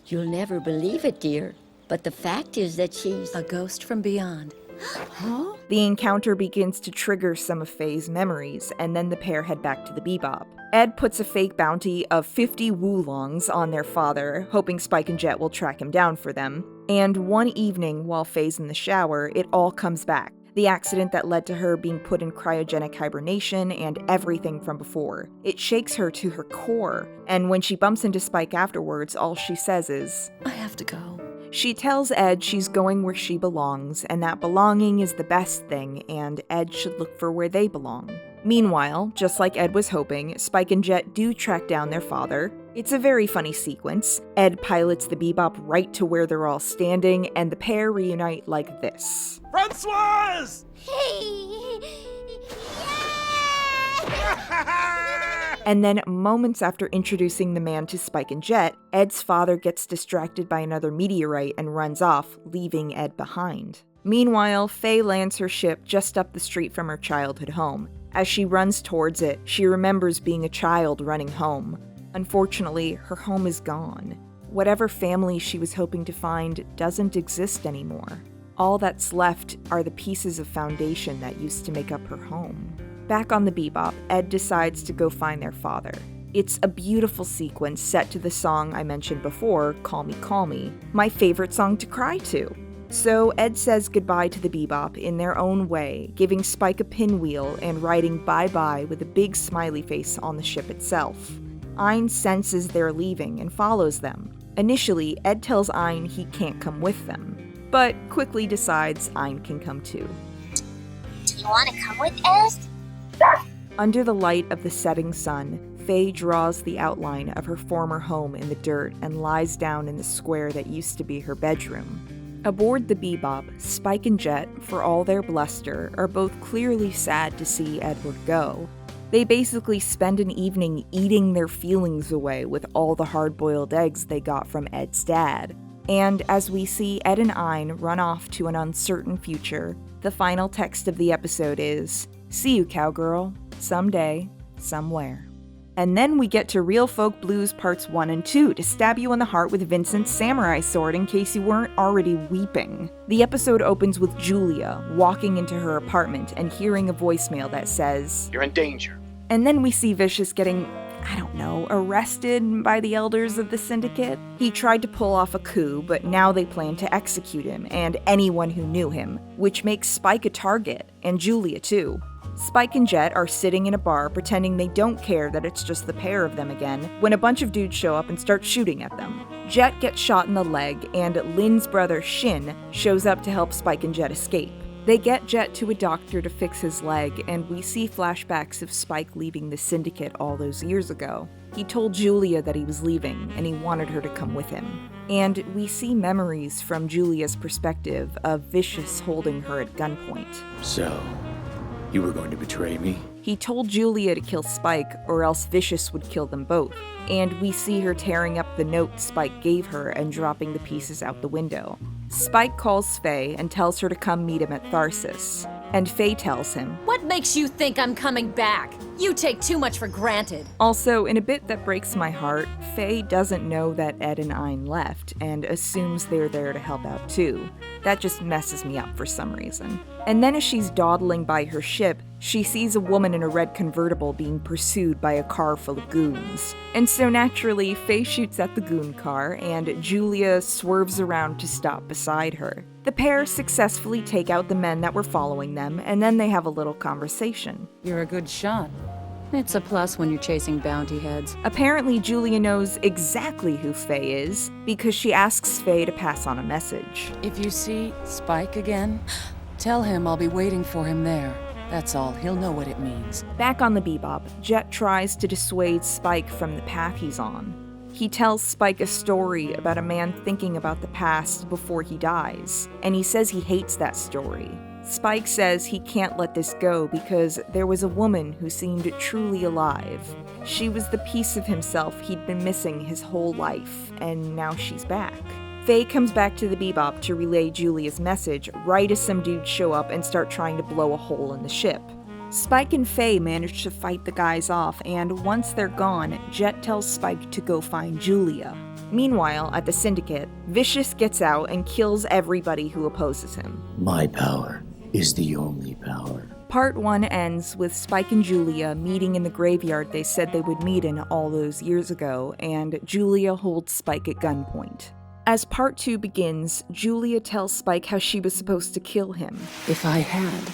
You'll never believe it, dear, but the fact is that she's a ghost from beyond. Huh? The encounter begins to trigger some of Faye's memories, and then the pair head back to the Bebop. Ed puts a fake bounty of 50 Woolongs on their father, hoping Spike and Jet will track him down for them. And one evening, while Faye's in the shower, it all comes back. The accident that led to her being put in cryogenic hibernation and everything from before. It shakes her to her core, and when she bumps into Spike afterwards, all she says is, "I have to go." She tells Ed she's going where she belongs, and that belonging is the best thing, and Ed should look for where they belong. Meanwhile, just like Ed was hoping, Spike and Jet do track down their father. It's a very funny sequence. Ed pilots the Bebop right to where they're all standing, and the pair reunite like this. Francoise! Hey! And then, moments after introducing the man to Spike and Jet, Ed's father gets distracted by another meteorite and runs off, leaving Ed behind. Meanwhile, Faye lands her ship just up the street from her childhood home. As she runs towards it, she remembers being a child running home. Unfortunately, her home is gone. Whatever family she was hoping to find doesn't exist anymore. All that's left are the pieces of foundation that used to make up her home. Back on the Bebop, Ed decides to go find their father. It's a beautiful sequence set to the song I mentioned before, Call Me, my favorite song to cry to. So Ed says goodbye to the Bebop in their own way, giving Spike a pinwheel and writing bye-bye with a big smiley face on the ship itself. Ein senses they're leaving and follows them. Initially, Ed tells Ein he can't come with them, but quickly decides Ein can come too. Do you want to come with us? Under the light of the setting sun, Faye draws the outline of her former home in the dirt and lies down in the square that used to be her bedroom. Aboard the Bebop, Spike and Jet, for all their bluster, are both clearly sad to see Edward go. They basically spend an evening eating their feelings away with all the hard-boiled eggs they got from Ed's dad. And as we see Ed and Ein run off to an uncertain future, the final text of the episode is, "See you, cowgirl, someday, somewhere." And then we get to Real Folk Blues Parts 1 and 2 to stab you in the heart with Vincent's samurai sword in case you weren't already weeping. The episode opens with Julia walking into her apartment and hearing a voicemail that says, "You're in danger." And then we see Vicious getting, arrested by the elders of the syndicate. He tried to pull off a coup, but now they plan to execute him and anyone who knew him, which makes Spike a target, and Julia too. Spike and Jet are sitting in a bar pretending they don't care that it's just the pair of them again, when a bunch of dudes show up and start shooting at them. Jet gets shot in the leg, and Lynn's brother Shin shows up to help Spike and Jet escape. They get Jet to a doctor to fix his leg, and we see flashbacks of Spike leaving the syndicate all those years ago. He told Julia that he was leaving, and he wanted her to come with him. And we see memories from Julia's perspective of Vicious holding her at gunpoint. So, you were going to betray me? He told Julia to kill Spike, or else Vicious would kill them both. And we see her tearing up the note Spike gave her and dropping the pieces out the window. Spike calls Faye and tells her to come meet him at Tharsis. And Faye tells him, "What makes you think I'm coming back? You take too much for granted." Also, in a bit that breaks my heart, Faye doesn't know that Ed and Ein left and assumes they're there to help out too. That just messes me up for some reason. And then as she's dawdling by her ship, she sees a woman in a red convertible being pursued by a car full of goons. And so naturally, Faye shoots at the goon car, and Julia swerves around to stop beside her. The pair successfully take out the men that were following them, and then they have a little conversation. You're a good shot. It's a plus when you're chasing bounty heads. Apparently, Julia knows exactly who Faye is, because she asks Faye to pass on a message. "If you see Spike again, tell him I'll be waiting for him there. That's all. He'll know what it means." Back on the Bebop, Jet tries to dissuade Spike from the path he's on. He tells Spike a story about a man thinking about the past before he dies, and he says he hates that story. Spike says he can't let this go because there was a woman who seemed truly alive. She was the piece of himself he'd been missing his whole life, and now she's back. Faye comes back to the Bebop to relay Julia's message right as some dudes show up and start trying to blow a hole in the ship. Spike and Faye manage to fight the guys off, and once they're gone, Jet tells Spike to go find Julia. Meanwhile, at the Syndicate, Vicious gets out and kills everybody who opposes him. My power is the only power. Part 1 ends with Spike and Julia meeting in the graveyard they said they would meet in all those years ago, and Julia holds Spike at gunpoint. As Part 2 begins, Julia tells Spike how she was supposed to kill him. "If I had,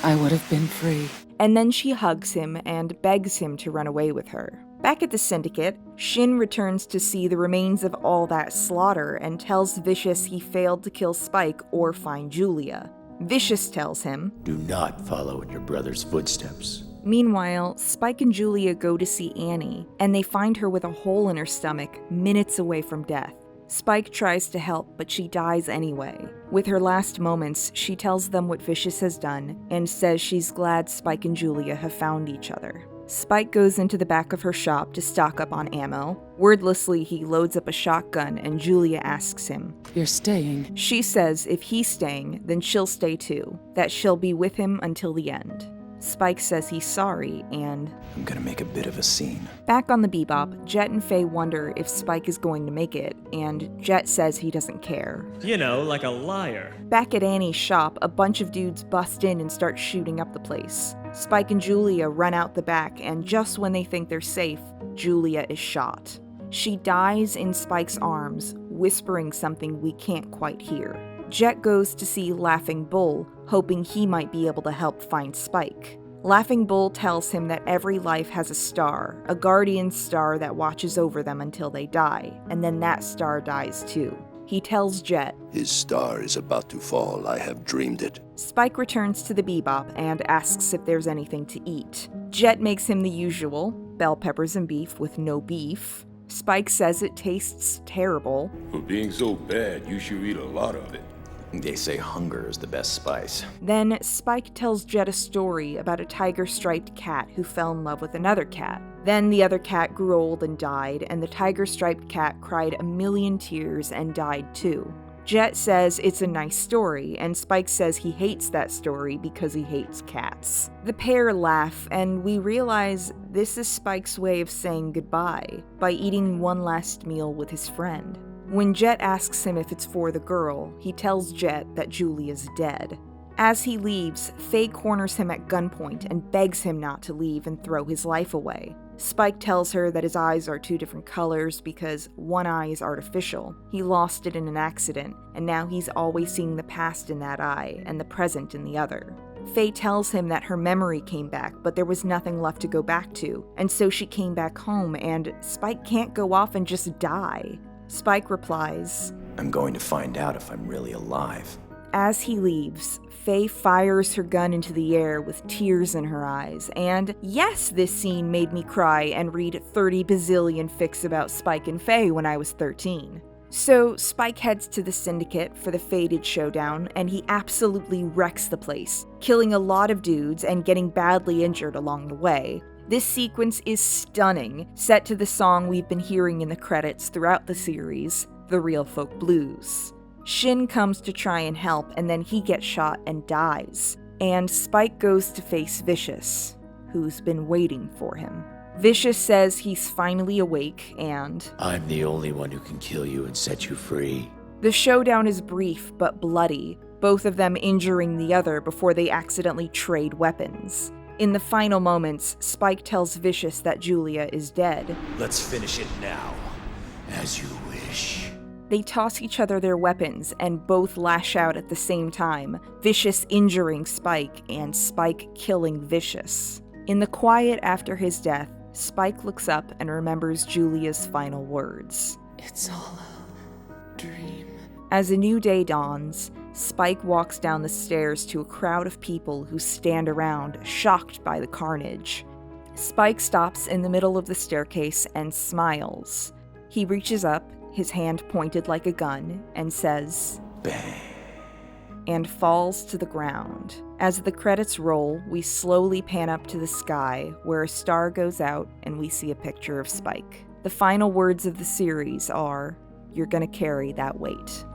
I would have been free." And then she hugs him and begs him to run away with her. Back at the Syndicate, Shin returns to see the remains of all that slaughter and tells Vicious he failed to kill Spike or find Julia. Vicious tells him, "Do not follow in your brother's footsteps." Meanwhile, Spike and Julia go to see Annie, and they find her with a hole in her stomach, minutes away from death. Spike tries to help, but she dies anyway. With her last moments, she tells them what Vicious has done, and says she's glad Spike and Julia have found each other. Spike goes into the back of her shop to stock up on ammo. Wordlessly, he loads up a shotgun and Julia asks him, "You're staying?" She says if he's staying, then she'll stay too, that she'll be with him until the end. Spike says he's sorry and... I'm gonna make a bit of a scene. Back on the Bebop, Jet and Faye wonder if Spike is going to make it, and Jet says he doesn't care. You know, like a liar. Back at Annie's shop, a bunch of dudes bust in and start shooting up the place. Spike and Julia run out the back, and just when they think they're safe, Julia is shot. She dies in Spike's arms, whispering something we can't quite hear. Jet goes to see Laughing Bull, hoping he might be able to help find Spike. Laughing Bull tells him that every life has a star, a guardian star that watches over them until they die, and then that star dies too. He tells Jet, "His star is about to fall, I have dreamed it." Spike returns to the Bebop and asks if there's anything to eat. Jet makes him the usual, bell peppers and beef with no beef. Spike says it tastes terrible. For being so bad, you should eat a lot of it. They say hunger is the best spice. Then Spike tells Jet a story about a tiger-striped cat who fell in love with another cat. Then the other cat grew old and died, and the tiger-striped cat cried a million tears and died too. Jet says it's a nice story, and Spike says he hates that story because he hates cats. The pair laugh, and we realize this is Spike's way of saying goodbye, by eating one last meal with his friend. When Jet asks him if it's for the girl, he tells Jet that Julia's dead. As he leaves, Faye corners him at gunpoint and begs him not to leave and throw his life away. Spike tells her that his eyes are two different colors because one eye is artificial. He lost it in an accident, and now he's always seeing the past in that eye and the present in the other. Faye tells him that her memory came back, but there was nothing left to go back to, and so she came back home, and Spike can't go off and just die. Spike replies, I'm going to find out if I'm really alive. As he leaves, Faye fires her gun into the air with tears in her eyes, and yes, this scene made me cry and read 30 bazillion fics about Spike and Faye when I was 13. So Spike heads to the Syndicate for the fated showdown, and he absolutely wrecks the place, killing a lot of dudes and getting badly injured along the way. This sequence is stunning, set to the song we've been hearing in the credits throughout the series, The Real Folk Blues. Shin comes to try and help, and then he gets shot and dies. And Spike goes to face Vicious, who's been waiting for him. Vicious says he's finally awake, and I'm the only one who can kill you and set you free. The showdown is brief but bloody, both of them injuring the other before they accidentally trade weapons. In the final moments, Spike tells Vicious that Julia is dead. Let's finish it now, as you wish. They toss each other their weapons and both lash out at the same time, Vicious injuring Spike and Spike killing Vicious. In the quiet after his death, Spike looks up and remembers Julia's final words. It's all a dream. As a new day dawns, Spike walks down the stairs to a crowd of people who stand around, shocked by the carnage. Spike stops in the middle of the staircase and smiles. He reaches up, his hand pointed like a gun, and says, "Bang," and falls to the ground. As the credits roll, we slowly pan up to the sky, where a star goes out and we see a picture of Spike. The final words of the series are, "You're gonna carry that weight."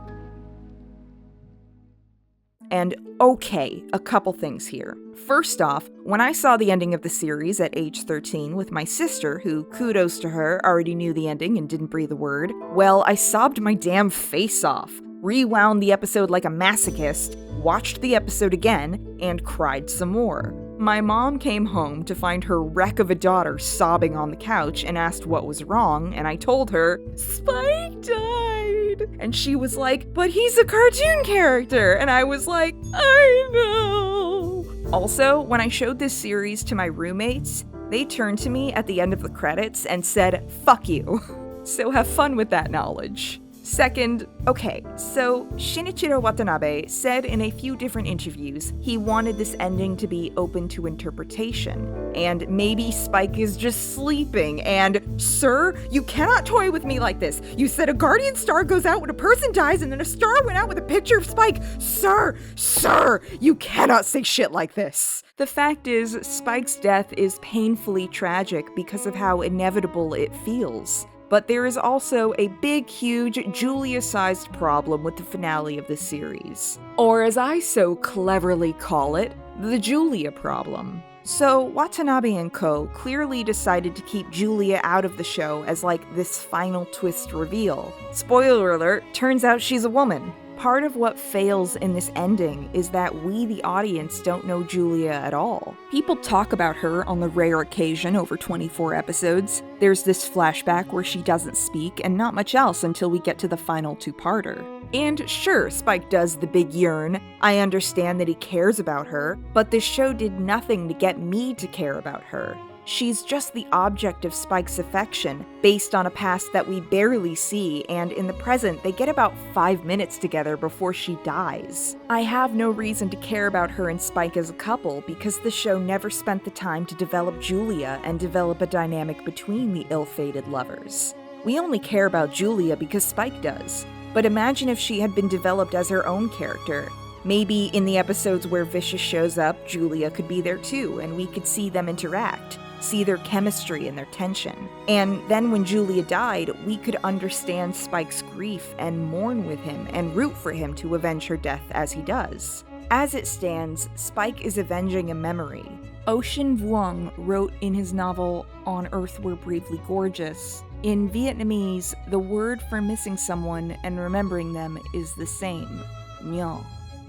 And okay, a couple things here. First off, when I saw the ending of the series at age 13 with my sister, who, kudos to her, already knew the ending and didn't breathe a word, well, I sobbed my damn face off, rewound the episode like a masochist, watched the episode again, and cried some more. My mom came home to find her wreck of a daughter sobbing on the couch and asked what was wrong, and I told her, "Spike died!" And she was like, "But he's a cartoon character!" And I was like, "I know!" Also, when I showed this series to my roommates, they turned to me at the end of the credits and said, "Fuck you." So have fun with that knowledge. Second, okay, so Shinichiro Watanabe said in a few different interviews he wanted this ending to be open to interpretation, and maybe Spike is just sleeping, and, sir, you cannot toy with me like this. You said a guardian star goes out when a person dies, and then a star went out with a picture of Spike. Sir, you cannot say shit like this. The fact is, Spike's death is painfully tragic because of how inevitable it feels. But there is also a big, huge, Julia-sized problem with the finale of the series. Or as I so cleverly call it, the Julia problem. So Watanabe and co. clearly decided to keep Julia out of the show as like this final twist reveal. Spoiler alert, turns out she's a woman. Part of what fails in this ending is that we, the audience, don't know Julia at all. People talk about her on the rare occasion over 24 episodes. There's this flashback where she doesn't speak, and not much else until we get to the final two-parter. And sure, Spike does the big yearn. I understand that he cares about her, but this show did nothing to get me to care about her. She's just the object of Spike's affection, based on a past that we barely see, and in the present, they get about 5 minutes together before she dies. I have no reason to care about her and Spike as a couple, because the show never spent the time to develop Julia and develop a dynamic between the ill-fated lovers. We only care about Julia because Spike does, but imagine if she had been developed as her own character. Maybe in the episodes where Vicious shows up, Julia could be there too, and we could see them interact. See their chemistry and their tension. And then when Julia died, we could understand Spike's grief and mourn with him and root for him to avenge her death as he does. As it stands, Spike is avenging a memory. Ocean Vuong wrote in his novel On Earth We're Bravely Gorgeous, in Vietnamese, the word for missing someone and remembering them is the same, nhớ.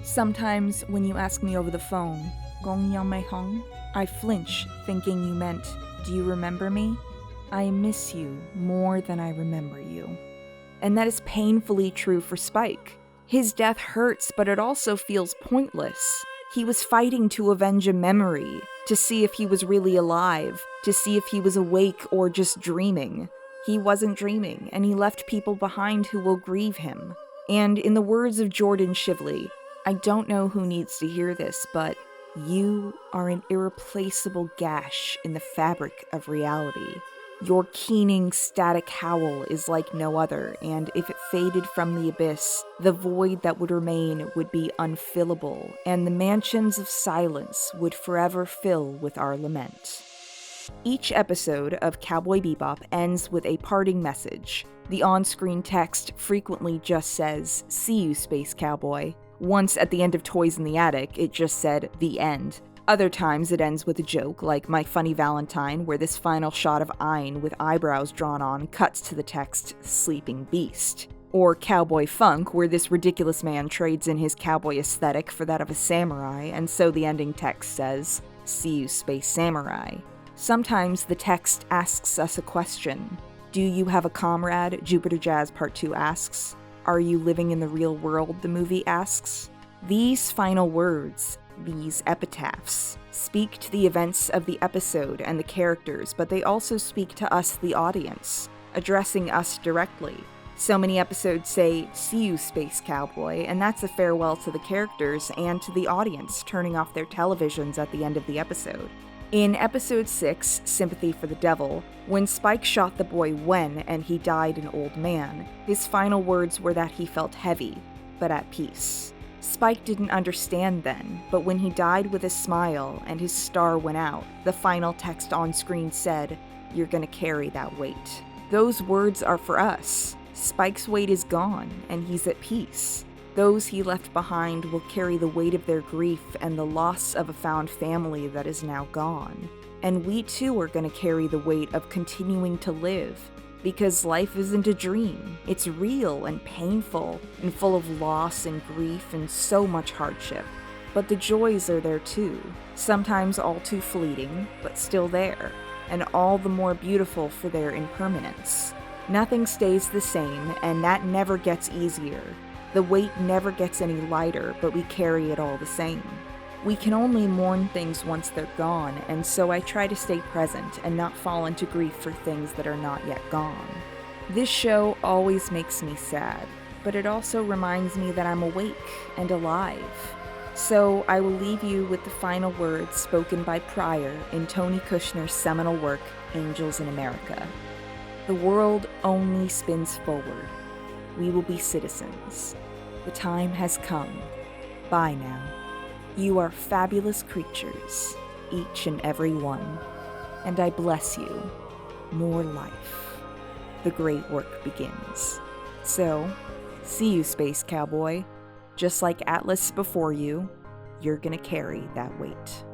Sometimes when you ask me over the phone, Gong nhớ mày không? I flinch, thinking you meant, do you remember me? I miss you more than I remember you. And that is painfully true for Spike. His death hurts, but it also feels pointless. He was fighting to avenge a memory, to see if he was really alive, to see if he was awake or just dreaming. He wasn't dreaming, and he left people behind who will grieve him. And in the words of Jordan Shively, I don't know who needs to hear this, but you are an irreplaceable gash in the fabric of reality. Your keening, static howl is like no other, and if it faded from the abyss, the void that would remain would be unfillable, and the mansions of silence would forever fill with our lament. Each episode of Cowboy Bebop ends with a parting message. The on-screen text frequently just says, "See you, Space Cowboy." Once at the end of Toys in the Attic, it just said, "The end." Other times it ends with a joke, like My Funny Valentine, where this final shot of Ein with eyebrows drawn on cuts to the text, "Sleeping Beast." Or Cowboy Funk, where this ridiculous man trades in his cowboy aesthetic for that of a samurai, and so the ending text says, "See you, Space Samurai." Sometimes the text asks us a question. Do you have a comrade? Jupiter Jazz Part 2 asks. Are you living in the real world? The movie asks. These final words, these epitaphs, speak to the events of the episode and the characters, but they also speak to us, the audience, addressing us directly. So many episodes say, "See you, Space Cowboy," and that's a farewell to the characters and to the audience, turning off their televisions at the end of the episode. In episode 6, Sympathy for the Devil, when Spike shot the boy Wen and he died an old man, his final words were that he felt heavy, but at peace. Spike didn't understand then, but when he died with a smile and his star went out, the final text on screen said, "You're gonna carry that weight." Those words are for us. Spike's weight is gone, and he's at peace. Those he left behind will carry the weight of their grief and the loss of a found family that is now gone. And we too are going to carry the weight of continuing to live, because life isn't a dream. It's real and painful and full of loss and grief and so much hardship. But the joys are there too, sometimes all too fleeting, but still there, and all the more beautiful for their impermanence. Nothing stays the same, and that never gets easier. The weight never gets any lighter, but we carry it all the same. We can only mourn things once they're gone, and so I try to stay present and not fall into grief for things that are not yet gone. This show always makes me sad, but it also reminds me that I'm awake and alive. So I will leave you with the final words spoken by Pryor in Tony Kushner's seminal work, Angels in America. The world only spins forward. We will be citizens. The time has come. Bye now. You are fabulous creatures, each and every one. And I bless you. More life. The great work begins. So, see you, Space Cowboy. Just like Atlas before you, you're gonna carry that weight.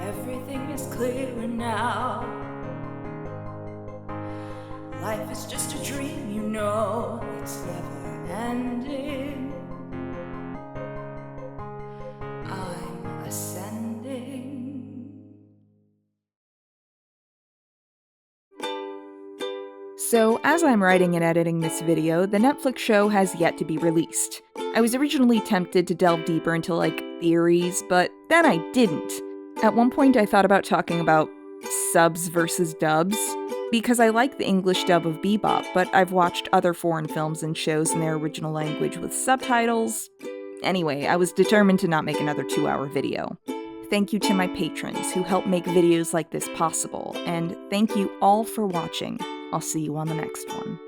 Everything is clearer now. Life is just a dream, you know, it's never ending. I'm ascending. So, as I'm writing and editing this video, the Netflix show has yet to be released. I was originally tempted to delve deeper into, theories, but then I didn't. At one point I thought about talking about subs versus dubs, because I like the English dub of Bebop, but I've watched other foreign films and shows in their original language with subtitles. Anyway, I was determined to not make another 2-hour video. Thank you to my patrons who help make videos like this possible, and thank you all for watching. I'll see you on the next one.